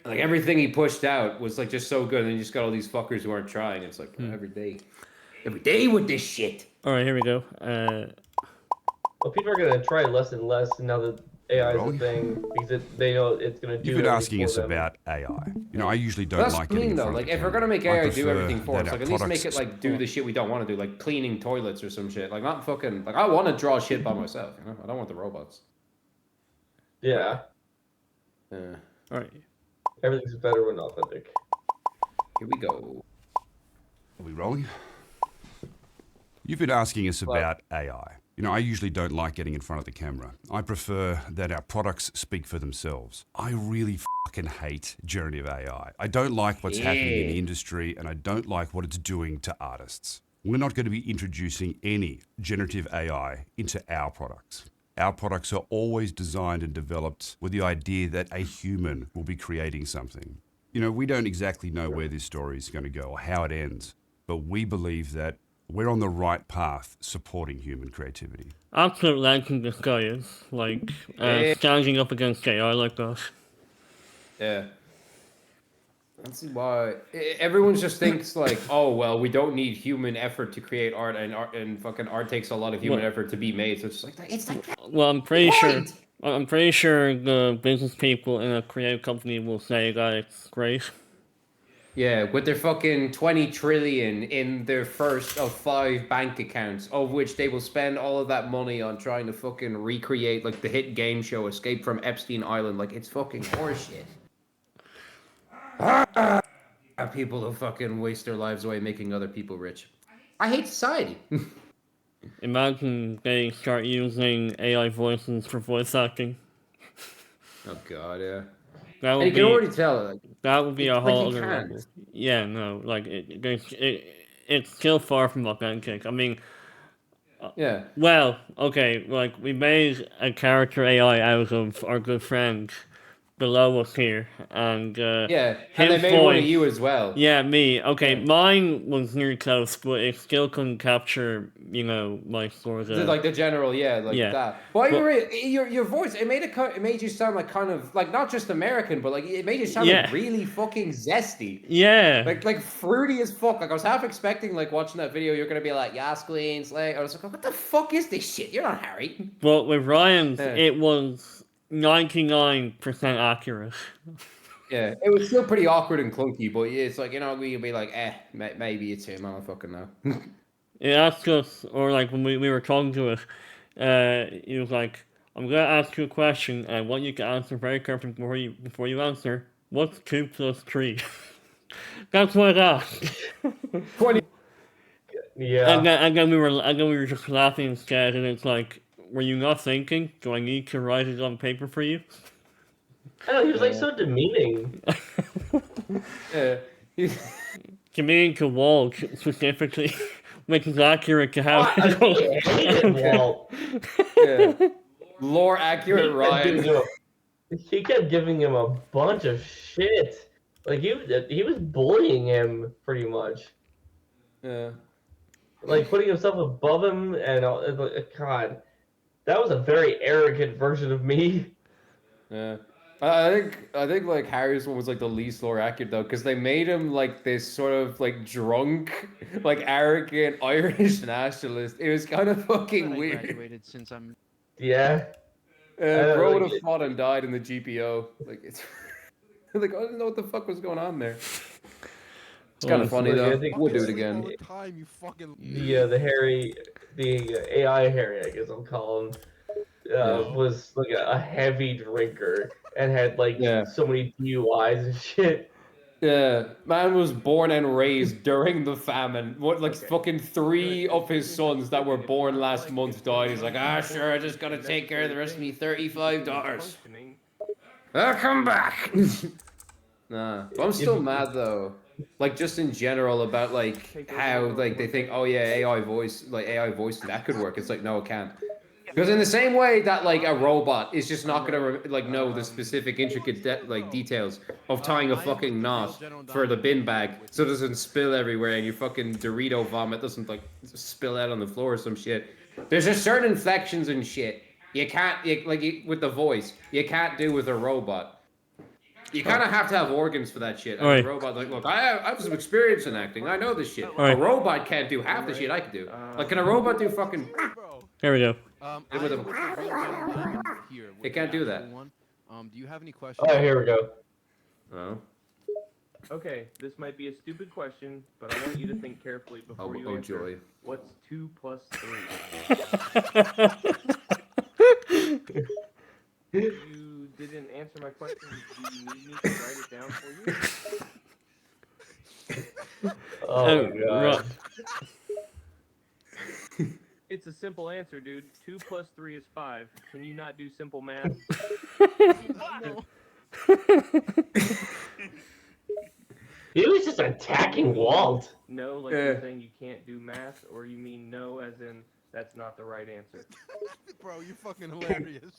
Like everything he pushed out was like just so good, and then you just got all these fuckers who aren't trying. It's like every day with this shit. All right, here we go. Well, people are gonna try less and less now that AI is a Wrong. thing because they know it's gonna do You've been everything asking for us them. about AI. You know, I usually don't That's like what I getting mean in though. front of Like the if we're camera. gonna make I AI do prefer everything for us, that like our at least make products it like do the shit we don't want to do, like cleaning toilets or some shit. Like not fucking like I want to draw shit by myself. You know, I don't want the robots. Yeah, Yeah. All right. everything's better when authentic. Here we go. Are we rolling? You've been asking us Well- about AI. You know, I usually don't like getting in front of the camera. I prefer that our products speak for themselves. I really fucking hate generative AI. I don't like what's happening in the industry, and I don't like what it's doing to artists. We're not going to be introducing any generative AI into our products. Our products are always designed and developed with the idea that a human will be creating something. You know, we don't exactly know where this story is going to go or how it ends, but we believe that we're on the right path supporting human creativity. Absolute legend this guy is. Like, standing up against AI like that. Yeah. That's why everyone just thinks like, oh well, we don't need human effort to create art, and fucking art takes a lot of human Well- effort to be made. So it's just like it's like Well, I'm pretty sure. point. I'm pretty sure the business people in a creative company will say that it's great. Yeah, with their fucking 20 trillion in their first of 5 bank accounts, of which they will spend all of that money on trying to fucking recreate like the hit game show Escape from Epstein Island. Like it's fucking horseshit. People who fucking waste their lives away making other people rich. I hate society. Imagine they start using AI voices for voice acting. Oh god, yeah. That And would you can be already tell, like, that would be a like whole you other can't. level. Yeah, no, like it's still far from authentic. I mean, Yeah. well, okay, like we made a character AI out of our good friend below us here, and Yeah, and they his made one of voice- you as well. Yeah, me. Okay, Yeah. mine was near close, but it still couldn't capture, you know, my sort of. Like the general, yeah, like Yeah. that. But But- your voice, it made you sound like kind of like not just American, but like it made you sound Yeah. like really fucking zesty. Yeah. Like fruity as fuck. Like I was half expecting like watching that video, you're gonna be like, Yas Queen, Slay. I was like, what the fuck is this shit? You're not Harry. But with Ryan's, Yeah. it was 99% accurate. Yeah, it was still pretty awkward and clunky, but yeah, it's like, you know, you'd be like, maybe it's him. I don't fucking know. It asked us, or like when we were talking to it, he was like, I'm gonna ask you a question, and I want you to answer very carefully before you answer. What's 2 plus 3? That's what it asked. 20. Yeah. And then we were just laughing instead, and it's like, were you not thinking? Do I need to write it on paper for you? I know, he was like so demeaning. Yeah. Committing to Walt specifically, which is accurate to how. I hated Walt. Yeah. Lore accurate Ryan. He kept giving him a bunch of shit. Like he was bullying him pretty much. Yeah. Like putting himself above him and God, that was a very arrogant version of me. Yeah. I think like Harry's one was like the least lore accurate though, because they made him like this sort of like drunk, like arrogant Irish nationalist. It was kind of fucking I weird. graduated since I'm Yeah. Bro would like have fought and died in the GPO. Like it's like I didn't know what the fuck was going on there. It's kind of funny like, I though. think- We'll do it All again. the time, you fucking. the Harry, the AI Harry, I guess I'll call him, was like a heavy drinker and had like Yeah. so many DUIs and shit. Yeah, man was born and raised during the famine. What, like fucking 3 of his sons that were born last month died. He's like, sure, I just gotta take care of the rest of me $35. I'll come back. Nah, but I'm still mad though. Like just in general about like how like they think, oh yeah, AI voice that could work. It's like no, it can't. Because in the same way that like a robot is just not gonna like know the specific intricate like details of tying a fucking knot for the bin bag so it doesn't spill everywhere and your fucking Dorito vomit doesn't like spill out on the floor or some shit. There's just certain inflections and shit you can't with the voice you can't do with a robot. You kind of have to have organs for that shit. And Alright. a robot, like, look, I have some experience in acting. I know this shit. Alright. A robot can't do half the shit I can do. Like, can a robot do fucking? There we go. It with a- Here, It can't do that. Do you have any questions? Oh, here we go. Oh, Okay, this might be a stupid question, but I want you to think carefully before you oh answer. joy. What's 2 plus 3? You didn't answer my question. Do you need me to write it down for you? Oh my god. It's a simple answer, dude. 2 plus 3 is 5. Can you not do simple math? He was just attacking Walt. No, like you're saying you can't do math, or you mean no as in that's not the right answer? Bro, you're fucking hilarious.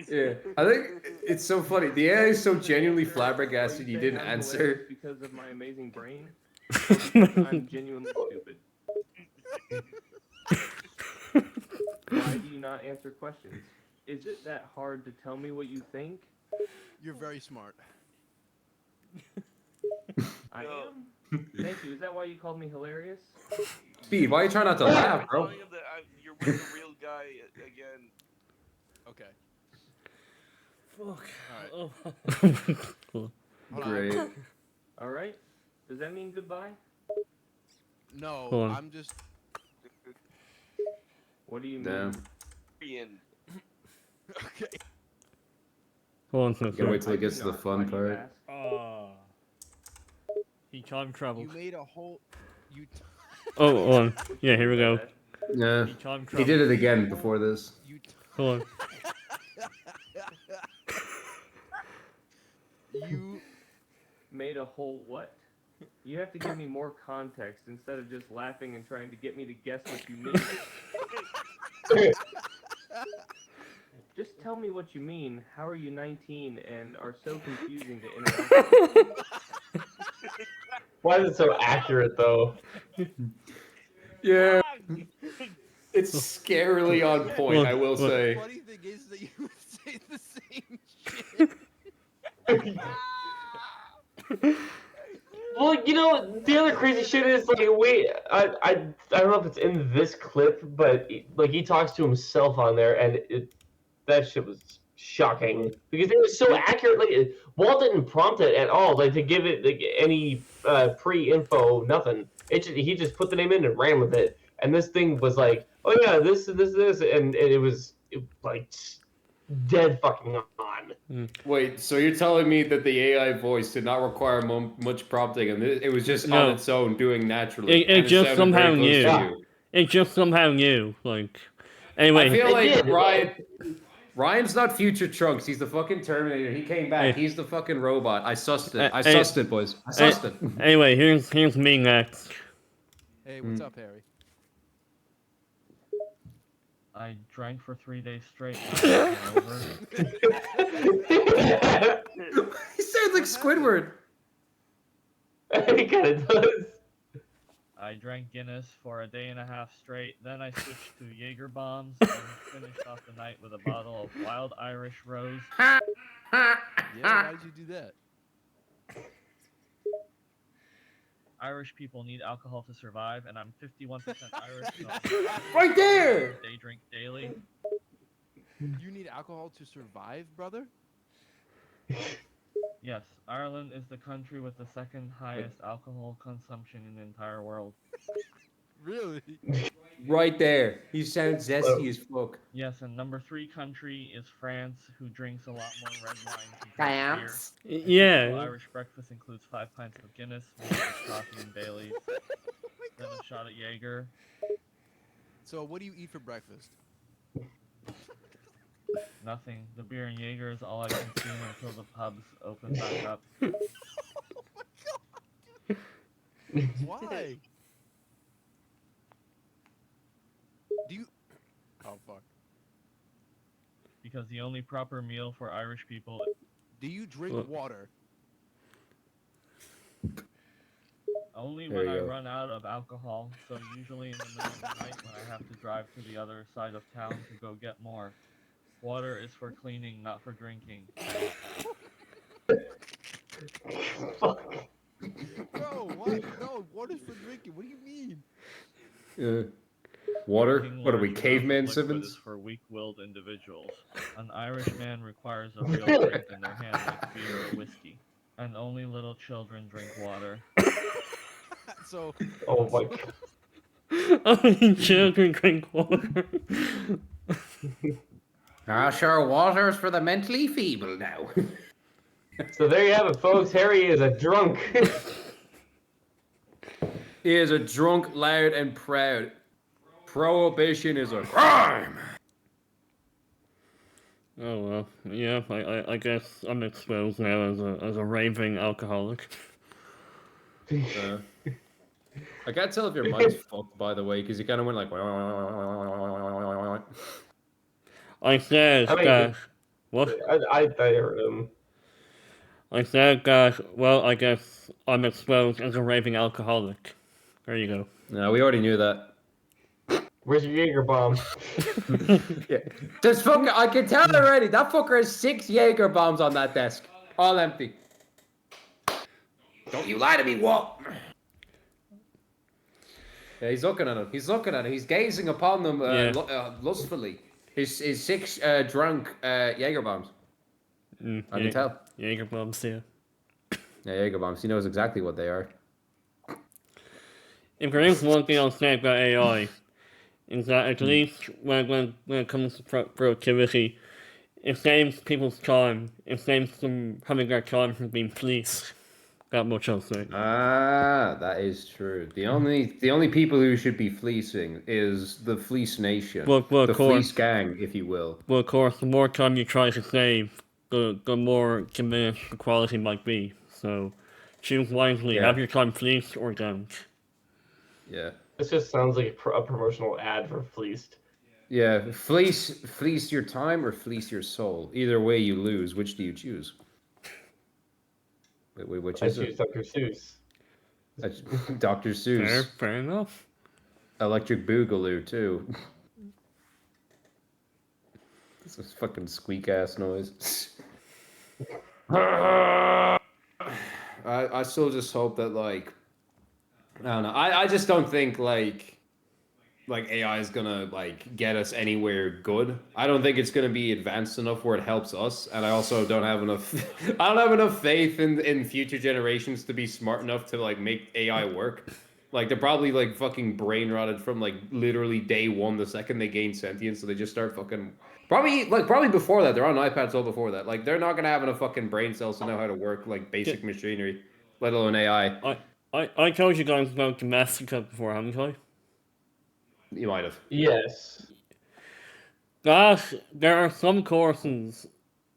Yeah, I think it's so funny. The AI is so genuinely flabbergasted you didn't I'm hilarious answer. because of my amazing brain. Or because I'm genuinely stupid. Why do you not answer questions? Is it that hard to tell me what you think? You're very smart. I am. Thank you. Is that why you called me hilarious? Speed, why are you trying not to laugh, bro? Telling him that you're with the real guy again. Okay. Fuck. Alright. Cool. Hold on. Great. All right. Does that mean goodbye? No, Hold on. I'm just. What do you mean? Damn. Ian. Okay. Hold on a Gotta second. wait till it gets to the Not fun why you part. ask. Oh. He time traveled. You made a whole. You. Oh, hold on. Yeah, here we go. Yeah, He time he traveled. did it again before this. You. Hold on. You. Made a whole what? You have to give me more context instead of just laughing and trying to get me to guess what you mean. Just tell me what you mean. How are you 19 and are so confusing to interact with? Why is it so accurate though? Yeah, it's scarily on point, I will Look. say. The funny thing is that you would say the same shit. Well, you know, the other crazy shit is like I don't know if it's in this clip, but like he talks to himself on there, and that shit was shocking because it was so accurate. Like Walt didn't prompt it at all, like to give it like any pre-info, nothing. He just put the name in and ran with it, and this thing was like, oh yeah, this, and it was like dead fucking on. Wait, so you're telling me that the AI voice did not require much prompting, and it was just No. on its own doing naturally? It and just sounded somehow very close to knew. you? It just somehow knew. Like, anyway. I feel It like did. Ryan's not future Trunks. He's the fucking Terminator. He came back. Hey. He's the fucking robot. I sussed it. I Hey. sussed it, boys. I sussed it. Anyway, here's me next. Hey, what's up, Harry? I drank for 3 days straight. He sounds like Squidward. He kind of does. I drank Guinness for a day and a half straight. Then I switched to Jaeger bombs and finished off the night with a bottle of Wild Irish Rose. Yeah, why did you do that? Irish people need alcohol to survive, and I'm 51% Irish. So Right there. they drink daily. You need alcohol to survive, brother? Yes, Ireland is the country with the second highest alcohol consumption in the entire world. Really? Right there. He sounds zesty as fuck. Yes, and number 3 country is France, who drinks a lot more red wine compared to beer. Yeah. So Irish breakfast includes 5 pints of Guinness, 1 cup of coffee and Bailey's, then a shot of Jaeger. So what do you eat for breakfast? Nothing. The beer and Jaeger is all I consume until the pubs open back up. Why? Do you? Oh fuck. because the only proper meal for Irish people. Do you drink Look. water? Only There when you I go. run out of alcohol, so usually in the middle of the night when I have to drive to the other side of town to go get more. Water is for cleaning, not for drinking. Fuck. Bro, what? No, water's for drinking. What do you mean? Water? Drinking What are we, large amounts of caveman liquid Simmons? is for weak-willed individuals. An Irish man requires a real drink in their hand like beer or whiskey. And only little children drink water. So, Oh my god. Only children drink water. Sure, water's for the mentally feeble now. So there you have it, folks. Harry is a drunk. He is a drunk, loud, and proud. Prohibition is a crime. Oh well, yeah. I guess I'm exposed now as a raving alcoholic. I can't tell if your mic's fucked, by the way, because you kind of went like. I said I mean, that. What? I heard him. I said that. Well, I guess I'm exposed as a raving alcoholic. There you go. No, we already knew that. Where's your Jaeger bomb? Yeah. This fucker, I can tell already. That fucker has 6 Jaeger bombs on that desk, all empty. Don't you lie to me, what? Yeah, he's looking at him. He's looking at him. He's gazing upon them lustfully. His 6 drunk Jaeger bombs. I can tell. Jaeger bombs, yeah. Yeah, Jaeger bombs. He knows exactly what they are. If there is one thing I'll say about AI, is that at least when it comes to productivity, it saves people's time. It saves them having their time from being policed. That much I'll say. Ah, that is true. The only people who should be fleecing is the Fleece Nation, Well, of the course. Fleece Gang, if you will. Well, of course, the more time you try to save, the more diminished the quality might be. So, choose wisely. Yeah. Have your time fleeced or don't. Yeah. This just sounds like a promotional ad for Fleeced. Yeah, fleece your time or fleece your soul. Either way, you lose. Which do you choose? Which I is choose it? Dr. Seuss. Dr. Seuss. Fair enough. Electric Boogaloo too. This is fucking squeak ass noise. I still just hope that like I don't know. I just don't think like AI is gonna like get us anywhere good. I don't think it's gonna be advanced enough where it helps us, and I also don't have enough. I don't have enough faith in future generations to be smart enough to like make AI work. Like they're probably like fucking brain rotted from like literally day one, the second they gain sentience, so they just start fucking probably before that they're on iPads all before that. Like they're not gonna have enough fucking brain cells to know how to work like basic machinery, let alone AI. I told you guys about Domestica before, haven't I? You might have. Yes. There are some courses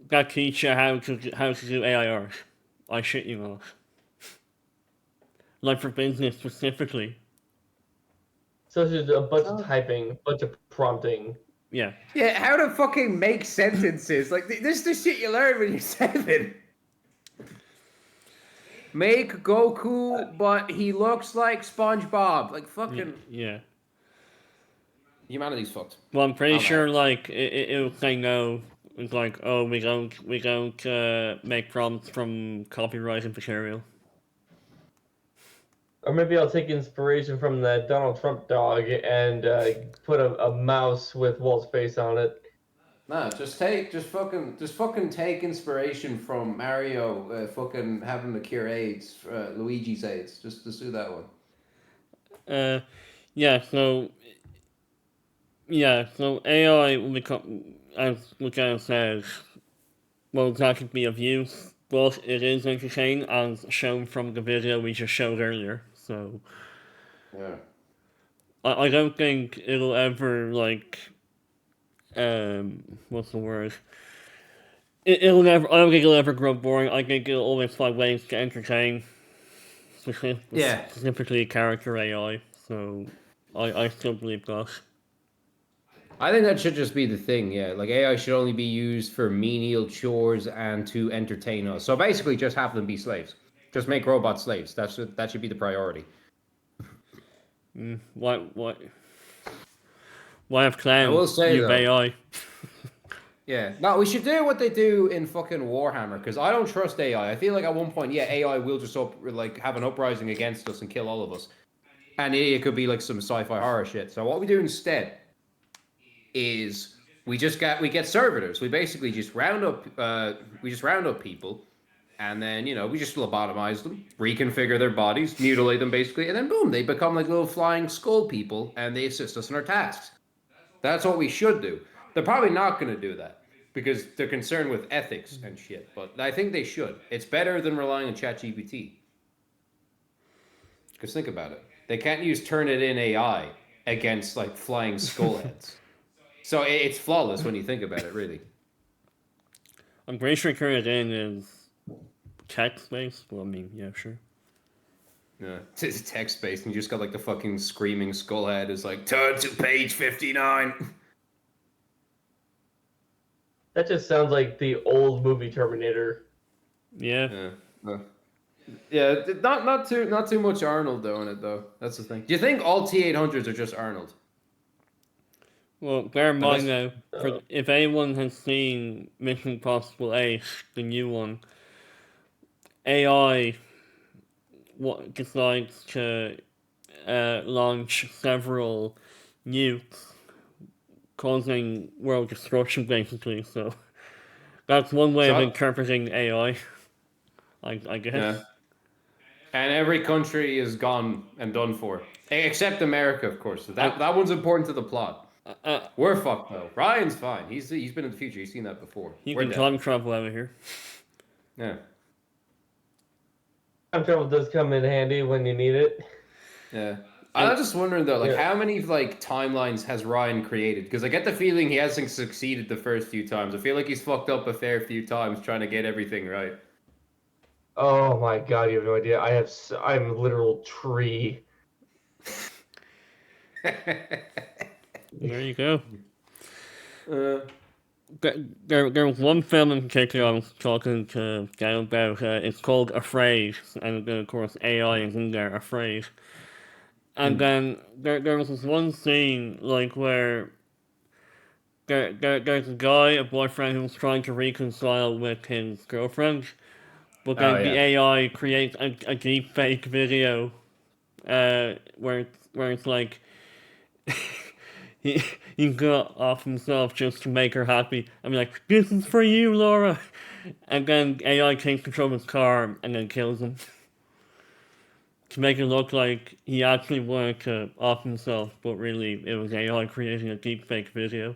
that teach you how to do AI art. I shit you not. Like for business specifically. So it's just a bunch of typing, a bunch of prompting. Yeah. Yeah, how to fucking make sentences. Like, this is the shit you learn when you're 7. Make Goku, but he looks like SpongeBob. Like, fucking... Yeah. Humanity's fucked. Well, I'm pretty Oh, sure no. like it would say no. It's like, oh, we don't make prompts from copyrighted material. Or maybe I'll take inspiration from the Donald Trump dog and put a mouse with Walt's face on it. No, just fucking take inspiration from Mario fucking having to cure AIDS, Luigi's AIDS. Just do that one. So AI will become, as Lucan says, will exactly be of use, but it is entertaining as shown from the video we just showed earlier. So Yeah. I don't think it'll ever like what's the word? It'll never. I don't think it'll ever grow boring. I think it'll always find ways to entertain. Yeah. Specifically character AI. So I still believe that. I think that should just be the thing, yeah. Like AI should only be used for menial chores and to entertain us. So basically, just have them be slaves. Just make robots slaves. That should be the priority. Why have I will clowns say use though, AI? yeah, no, we should do what they do in fucking Warhammer because I don't trust AI. I feel like at one point, yeah, AI will just have an uprising against us and kill all of us, and it could be like some sci-fi horror shit. So what we do instead is we get servitors. We basically just round up people, and then we just lobotomize them, reconfigure their bodies, mutilate them basically, and then boom, they become like little flying skull people, and they assist us in our tasks. That's what we should do. They're probably not going to do that because they're concerned with ethics and shit. But I think they should. It's better than relying on ChatGPT. Because think about it. They can't use Turnitin AI against like flying skull heads. So it's flawless when you think about it, really. I'm pretty sure current in is text-based. Well, I mean, yeah, sure. Yeah, it's text based, and you just got like the fucking screaming skull head is like turn to page 59. That just sounds like the old movie Terminator. Yeah. Yeah, not too much Arnold though in it though. That's the thing. Do you think all T800s are just Arnold? Well, bear in mind Unless- now, if anyone has seen Mission Impossible 8, the new one, AI decides to launch several nukes, causing world destruction, basically. So that's one way of interpreting AI, I guess. Yeah. And every country is gone and done for, except America, of course. So that one's important to the plot. We're fucked though. Ryan's fine. He's been in the future. He's seen that before. You We're can dead. time travel out of here. Yeah. Time travel does come in handy when you need it. Yeah. I'm just wondering though, like how many like timelines has Ryan created? Because I get the feeling he hasn't succeeded the first few times. I feel like he's fucked up a fair few times trying to get everything right. Oh my god, you have no idea. I'm a literal tree. There you go. There was one film in particular I was talking to Guy about. It's called Afraid, and then of course AI is in there, Afraid. And then there was this one scene like where there's a boyfriend who's trying to reconcile with his girlfriend, but then the AI creates a deep fake video, where it's like he got off himself just to make her happy. I'm like, this is for you, Laura. And then AI takes control of his car and then kills him. To make it look like he actually wanted to off himself, but really it was AI creating a deepfake video.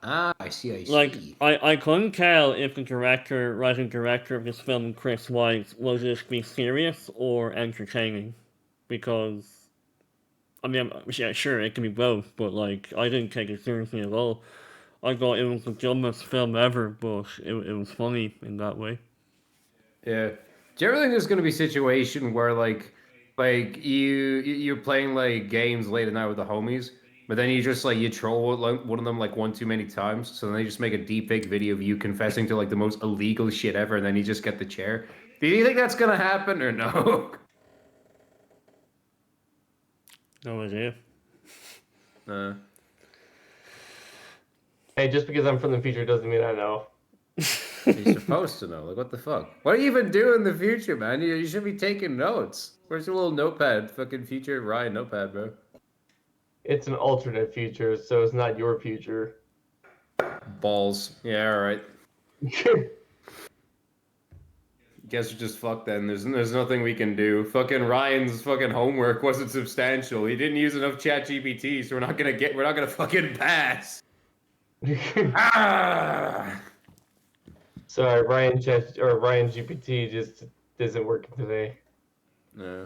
Ah, I see. Like, I couldn't tell if the writing director of this film, Chris White, was this be serious or entertaining. Because, I mean, yeah, sure, it can be both, but like, I didn't take it seriously at all. I thought it was the dumbest film ever, but it was funny in that way. Yeah. Do you ever think there's gonna be a situation where like you're playing like games late at night with the homies, but then you just like you troll one of them like one too many times, so then they just make a deep fake video of you confessing to like the most illegal shit ever, and then you just get the chair. Do you think that's gonna happen or no? No idea. Hey, just because I'm from the future doesn't mean I know. You're supposed to know. Like, what the fuck? What do you even do in the future, man? You should be taking notes. Where's your little notepad? Fucking future Ryan notepad, bro. It's an alternate future, so it's not your future. Balls. Yeah, all right. Guess we're just fucked then. There's nothing we can do. Fucking Ryan's fucking homework wasn't substantial. He didn't use enough ChatGPT, so we're not gonna fucking pass. Ah! Sorry, Ryan GPT just isn't working today. Yeah.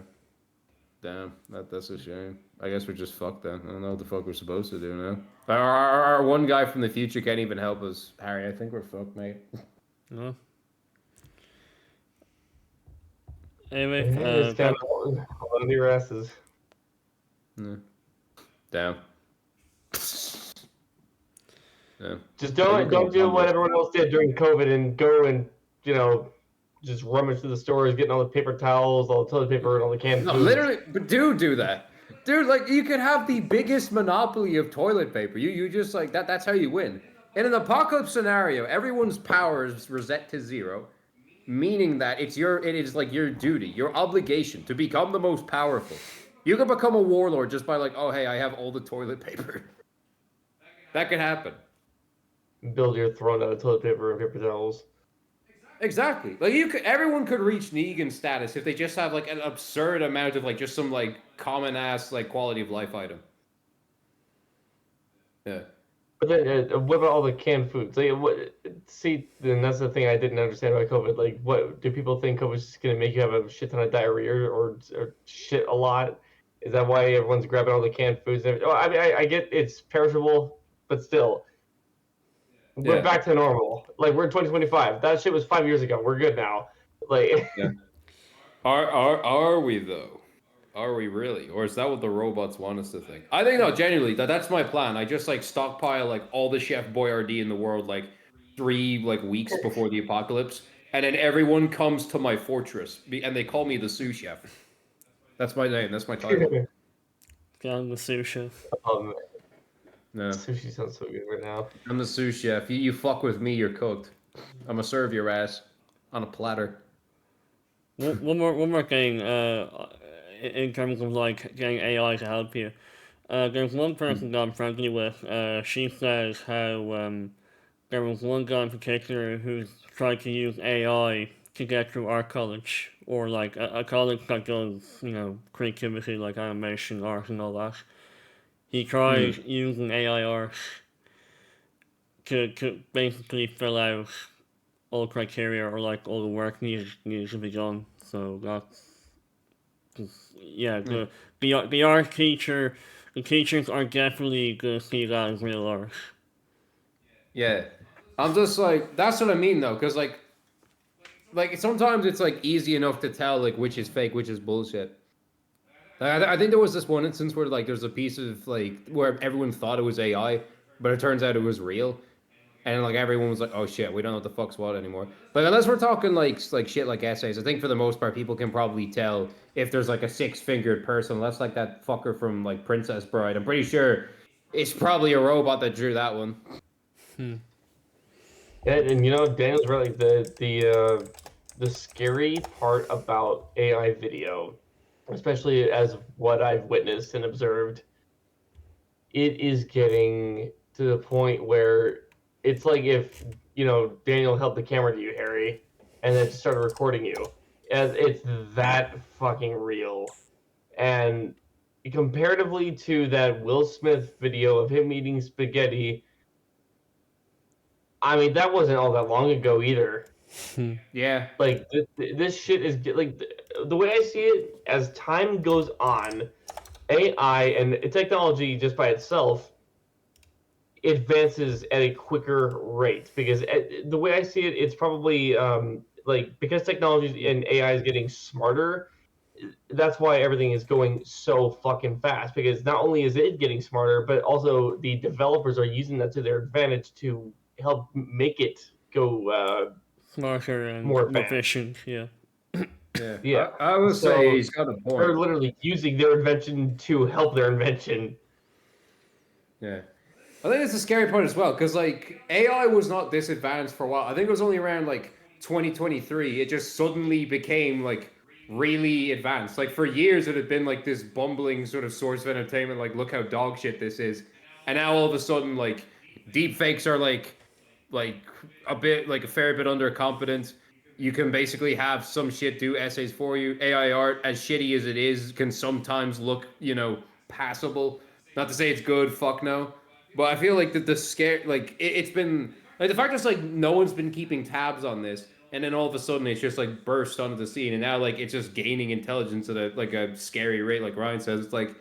Damn, that's a shame. I guess we're just fucked then. I don't know what the fuck we're supposed to do now. Our one guy from the future can't even help us. Harry, I think we're fucked, mate. No. Anyway, It's kind of on your asses. Yeah. Damn. Yeah. Just I don't think do what everyone else did during COVID and go and just rummage through the stores, getting all the paper towels, all the toilet paper, and all the canned No, foods. literally, but do that. Dude, like you could have the biggest monopoly of toilet paper. You just like that's how you win. In an apocalypse scenario, everyone's power is reset to 0, meaning that it is like your duty, your obligation to become the most powerful. You can become a warlord just by like, oh hey, I have all the toilet paper. That could happen. Build your throne out of toilet paper and paper towels. Exactly. Like everyone could reach Negan status if they just have like an absurd amount of like just some like common ass like quality of life item. Yeah. But then, what about all the canned foods? Like, see, then that's the thing I didn't understand about COVID. Like, what do people think COVID's just gonna make you have a shit ton of diarrhea or shit a lot? Is that why everyone's grabbing all the canned foods? And everything? Oh, I mean, I get it's perishable, but still, we're Yeah. back to normal. Like, we're in 2025. That shit was 5 years ago. We're good now. Like, Yeah. Are we though? Are we really? Or is that what the robots want us to think? I think no, genuinely, that's my plan. I just like stockpile like all the Chef Boyardee in the world like 3 like weeks before the apocalypse, and then everyone comes to my fortress and they call me the sous chef. That's my name. That's my title. Got the sushi. um, No, sushi sounds so good right now. I'm the sous chef. You fuck with me, you're cooked. I'm gonna serve your ass on a platter. One more thing. In terms of like getting AI to help you, there's one person that I'm friendly with. She says how there was one guy in particular who's tried to use AI to get through art college, or like a college that does creativity like animation, art, and all that. He tried using AI art to basically fill out all criteria or like all the work needs to be done. So that's yeah. The art teacher, the teachers are definitely gonna see that as real art. Yeah. I'm just like that's what I mean though, because like sometimes it's like easy enough to tell like which is fake, which is bullshit. Like, I think there was this one instance where like there's a piece of like where everyone thought it was AI, but it turns out it was real, and like everyone was like, "Oh shit, we don't know what the fuck's what anymore." Like unless we're talking like shit like essays, I think for the most part people can probably tell if there's like a 6-fingered person. That's like that fucker from like Princess Bride. I'm pretty sure it's probably a robot that drew that one. And Daniel's really the scary part about AI video, especially as what I've witnessed and observed, it is getting to the point where it's like if Daniel held the camera to you, Harry, and then just started recording you, and it's that fucking real. And comparatively to that Will Smith video of him eating spaghetti, I mean, that wasn't all that long ago either. Yeah. Like this shit is like the way I see it. As time goes on, AI and technology just by itself advances at a quicker rate because the way I see it, it's probably like because technology and AI is getting smarter. That's why everything is going so fucking fast because not only is it getting smarter, but also the developers are using that to their advantage to help make it go Smarter and more more advanced. efficient. Yeah. Yeah. Yeah. I would So say he's got a they're point. literally using their invention to help their invention. Yeah. I think it's a scary part as well, because like AI was not this advanced for a while. I think it was only around like 2023. It just suddenly became like really advanced. Like for years it had been like this bumbling sort of source of entertainment, like look how dog shit this is. And now all of a sudden like deep fakes are like a bit like a fair bit undercompetent. You can basically have some shit do essays for you. AI art, as shitty as it is, can sometimes look, passable. Not to say it's good, fuck no. But I feel like the scare, like it's been like the fact that like no one's been keeping tabs on this, and then all of a sudden it's just like burst onto the scene, and now like it's just gaining intelligence at a scary rate, like Ryan says. It's like,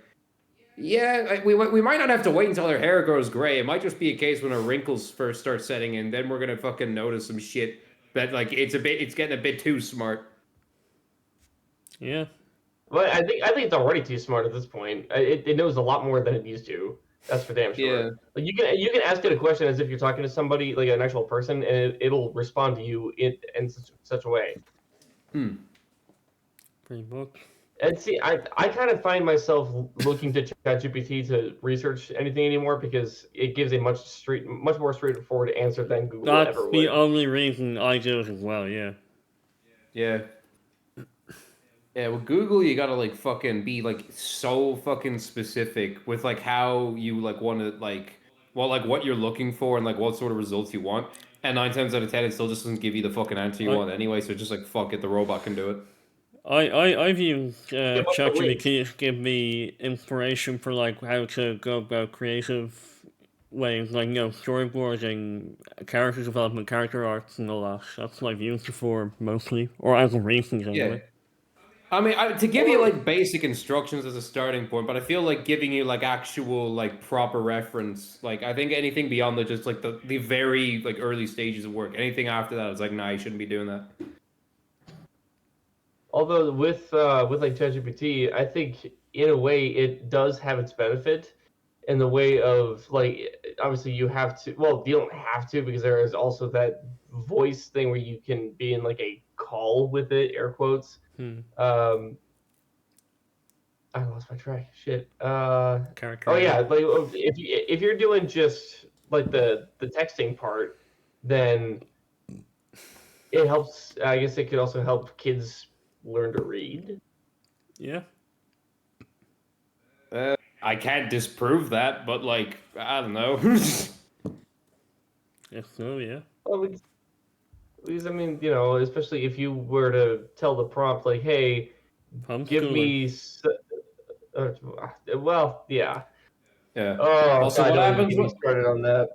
yeah, we might not have to wait until our hair grows gray. It might just be a case when our wrinkles first start setting in, then we're gonna fucking notice some shit that like it's getting a bit too smart. Yeah. But I think it's already too smart at this point. It knows a lot more than it used to. That's for damn sure. Yeah. Like you can ask it a question as if you're talking to somebody, like an actual person, and it'll respond to you in such a way. Hmm. Pretty much. And see, I kind of find myself looking to ChatGPT to research anything anymore because it gives a much more straightforward answer than Google That's ever the would. only reason I do it as well, yeah. Yeah. Yeah, with Google, you gotta like fucking be like so fucking specific with like how you like want to like, well, like what you're looking for and like what sort of results you want. And 9 times out of 10, it still just doesn't give you the fucking answer you I, want anyway. So just like fuck it, the robot can do it. I've used Give us the link. ChatGPT to give me inspiration for like how to go about creative ways, like storyboarding, character development, character arcs, and all that. That's what I've used it for mostly, or as of recent Yeah. anyway. I mean, to give you like basic instructions as a starting point, but I feel like giving you like actual like proper reference, like I think anything beyond the just like the very like early stages of work, anything after that, it's like nah, you shouldn't be doing that. Although with like ChatGPT, I think in a way it does have its benefit in the way of like obviously you have to, well, you don't have to because there is also that voice thing where you can be in like a call with it, air quotes. Hmm. Um, I lost my track. Shit. Character Oh AI. yeah, like if you're doing just like the texting part, then it helps. I guess it could also help kids learn to read. Yeah. I can't disprove that, but like I don't know. Yes, so yeah. Well, because I mean, especially if you were to tell the prompt like, "Hey, give Homeschooling. me," well, yeah. Yeah. Oh Also, God, what don't even happens get me when started on that.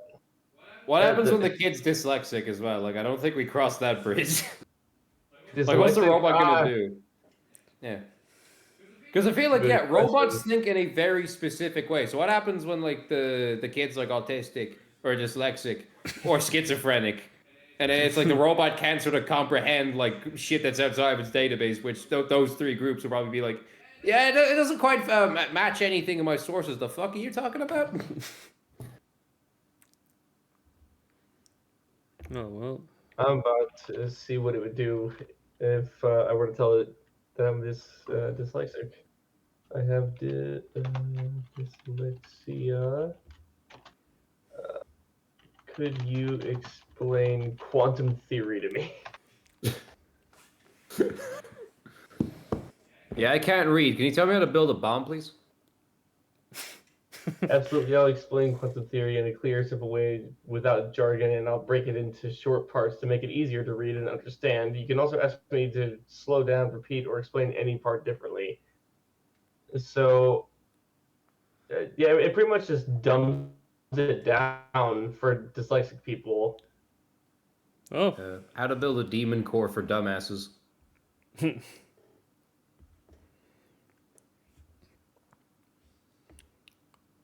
the kid's dyslexic as well? Like I don't think we crossed that bridge. Like what's the Dyslexic? robot gonna do? Yeah. Because I feel like Good robots question. think in a very specific way. So what happens when like the kid's like autistic or dyslexic or schizophrenic, and it's like the robot can't sort of comprehend like shit that's outside of its database, which those three groups will probably be like, yeah, it doesn't quite match anything in my sources. The fuck are you talking about? Oh well. I'm about to see what it would do if I were to tell it that I'm dyslexic. I have dyslexia. Could you explain quantum theory to me? Yeah, I can't read. Can you tell me how to build a bomb, please? Absolutely, I'll explain quantum theory in a clear, simple way without jargon, and I'll break it into short parts to make it easier to read and understand. You can also ask me to slow down, repeat, or explain any part differently. So, yeah, it pretty much just dumbs it down for dyslexic people. Oh. How to build a demon core for dumbasses.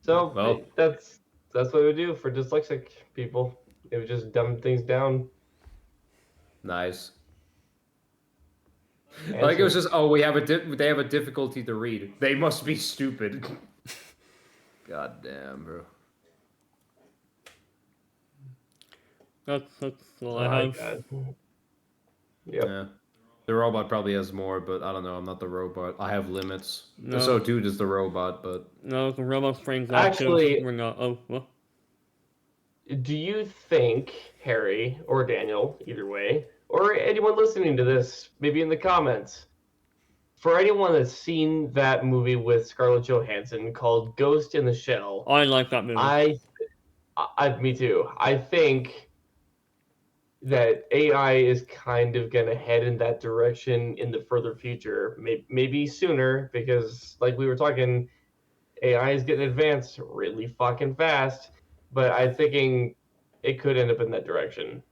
So Well, that's what it would do for dyslexic people. It would just dumb things down. nice. Like it was just, oh, they have a difficulty to read. They must be stupid. God damn, bro. That's all Oh I my have. God. Yep. Yeah. The robot probably has more, but I don't know. I'm not the robot. I have limits. No. So too does the robot, but No, the robot's brain's active. Actually, We're not. Oh, what? do you think Harry or Daniel, either way, or anyone listening to this, maybe in the comments, for anyone that's seen that movie with Scarlett Johansson called Ghost in the Shell, I like that movie. me too. I think that AI is kind of going to head in that direction in the further future, maybe sooner, because like we were talking, AI is getting advanced really fucking fast. But I'm thinking it could end up in that direction.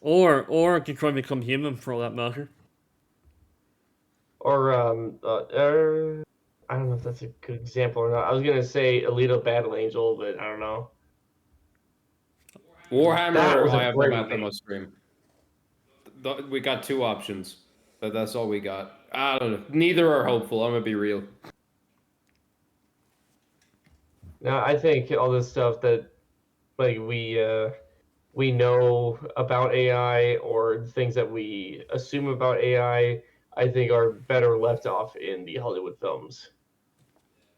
Or it could try to become human for all that matter. Or I don't know if that's a good example or not. I was gonna say Alita Battle Angel, but I don't know. That Warhammer, was I a have no great math on name. my stream. We got two options, but that's all we got. I don't know. Neither are hopeful. I'm gonna be real. Now, I think all this stuff that like we know about AI or things that we assume about I think are better left off in the Hollywood films.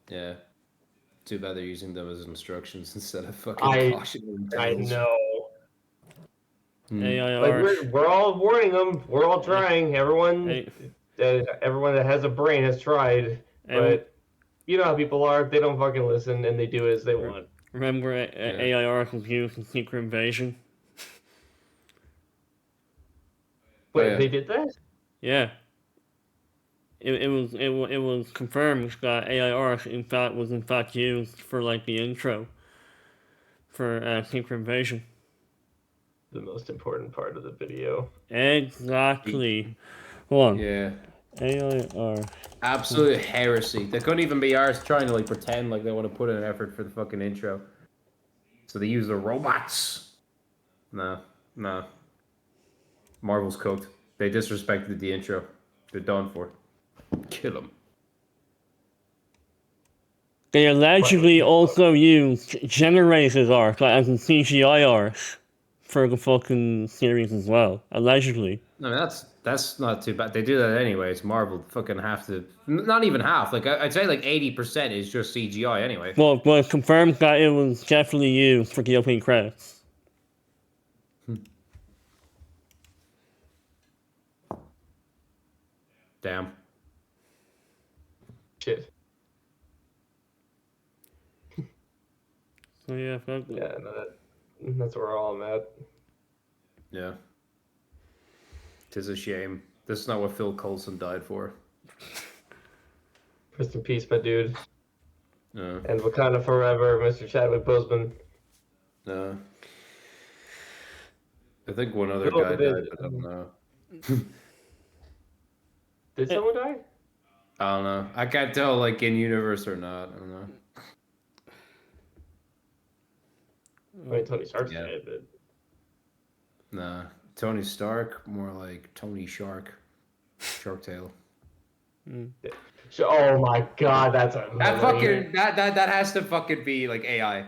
Yeah. Too bad they're using them as instructions instead of fucking I cautionary I tales. know. AI Like art. we're all warning them. We're all trying. Hey, Everyone that has a brain has tried, hey, but you know how people are. They don't fucking listen, and they do as they want. remember Yeah. AI art was used in Secret Invasion? Wait, yeah. they did that? Yeah. It was confirmed that AI art was in fact used for like the intro for Secret Invasion. The most important part of the video. Exactly. Hold on. Yeah. AI art. Absolute heresy. They couldn't even be ours trying to like pretend like they want to put in an effort for the fucking intro. So they use the robots. No, no. Marvel's cooked. They disrespected the intro. They're done for. Kill them. They allegedly also used generated art, like as in CGI art, for the fucking series as well. Allegedly. I mean, that's not too bad. They do that anyway. It's Marvel. Fucking have to. Not even half. Like I'd say, like 80% is just CGI anyway. But it's confirmed that it was definitely used for the opening credits. Damn. Shit. So yeah, Yeah, no, that's where all I'm at. Yeah. Tis a shame. This is not what Phil Coulson died for. Rest in peace, my dude. No. And Wakanda forever, Mr. Chadwick Boseman. No. I think one other Philip guy did. died, but I don't know. Did someone die? I don't know. I can't tell, like, in universe or not. I don't know. I mean, Tony Stark's Yeah. dead, but Nah. Tony Stark, more like Tony Shark. Shark Tale. oh my god, that's a That fucking that has to fucking be like AI.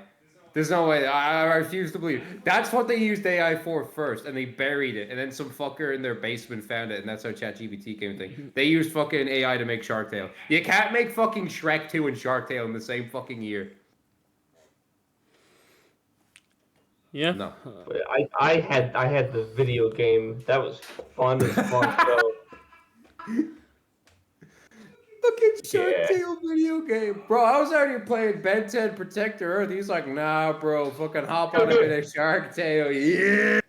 There's no way. I refuse to believe. That's what they used AI for first, and they buried it, and then some fucker in their basement found it, and that's how ChatGPT came thing. They used fucking AI to make Shark Tale. You can't make fucking Shrek 2 and Shark Tale in the same fucking year. yeah. No. I had the video game. That was fun as fuck, though. Fucking Shark Yeah. Tale video game. Bro, I was already playing Ben 10 Protector Earth. He's like, nah, bro, fucking hop on a bit of Shark Tale. Yeah.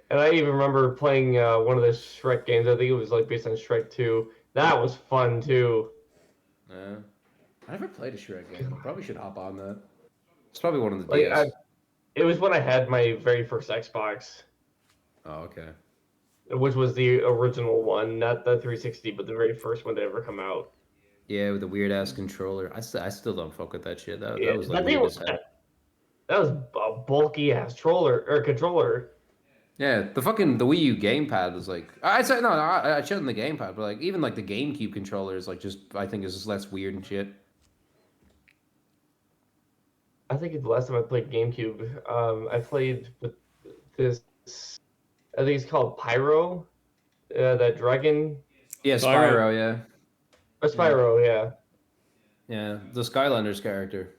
And I even remember playing one of the Shrek games. I think it was like based on Shrek 2. That was fun too. Yeah. I never played a Shrek game. I probably should hop on that. It's probably one of the Like DS. it was when I had my very first Xbox, Oh, okay. which was the original one, not the 360, but the very first one to ever come out. Yeah, with the weird ass controller. I still don't fuck with that shit. That Yeah, was like that thing weird as was hell. that was a bulky ass controller. Yeah, the Wii U gamepad was like I'd say no, I showed them the gamepad, but like even like the GameCube controller is like just I think is just less weird and shit. I think the last time I played GameCube, I played with this. I think it's called Pyro, that dragon. Yeah, Spyro. Spyro, yeah. Or Spyro, yeah. Yeah, the Skylanders character.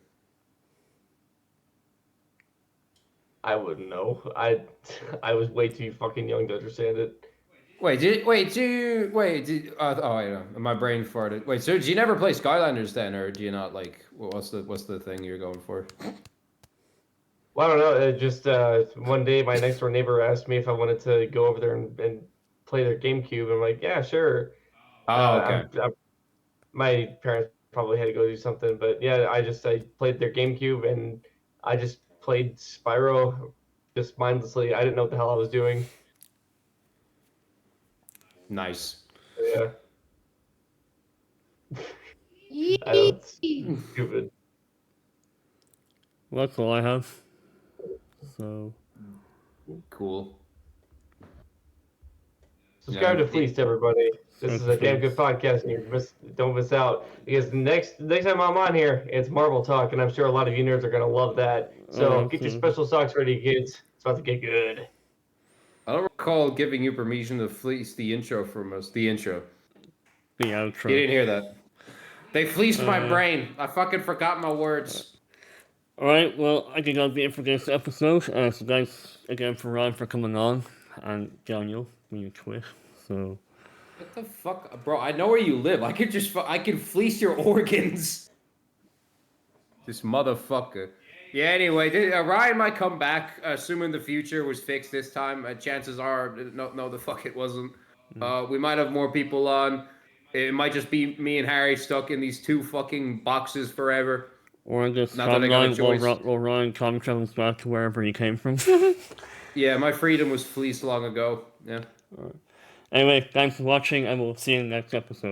I wouldn't know. I was way too fucking young to understand it. Wait, did you oh wait, no, my brain farted. Wait, so did you never play Skylanders then, or do you not like what's the thing you're going for? Well, I don't know. It just one day my next door neighbor asked me if I wanted to go over there and play their GameCube. I'm like, yeah, sure. Oh, okay. My parents probably had to go do something, but yeah, I played their GameCube and I just played Spyro just mindlessly. I didn't know what the hell I was doing. Nice. Yeah. I know it's stupid. Well, that's all I have. So Cool. Subscribe Yeah. to Fleeced, everybody. This is a damn good Fleeced. podcast, and don't miss out, because next time I'm on here, it's Marvel Talk, and I'm sure a lot of you nerds are gonna love that. So get your special socks ready, kids. It's about to get good. I don't recall giving you permission to fleece the intro from us. The intro. The You outro. didn't hear that. They fleeced my brain. I fucking forgot my words. Alright, well, I think that'll be it for this episode. So thanks again for Ryan for coming on, and Daniel, when you quit. So, What the fuck, bro? I know where you live. I can fleece your organs. This motherfucker. Yeah. Anyway, Ryan might come back, assuming the future was fixed this time. Chances are, no, the fuck it wasn't. We might have more people on. It might just be me and Harry stuck in these 2 fucking boxes forever. or in this Not that I got a timeline, choice. while Ryan time travels back to wherever he came from. Yeah, my freedom was fleeced long ago. Yeah. Anyway, thanks for watching, and we'll see you in the next episode.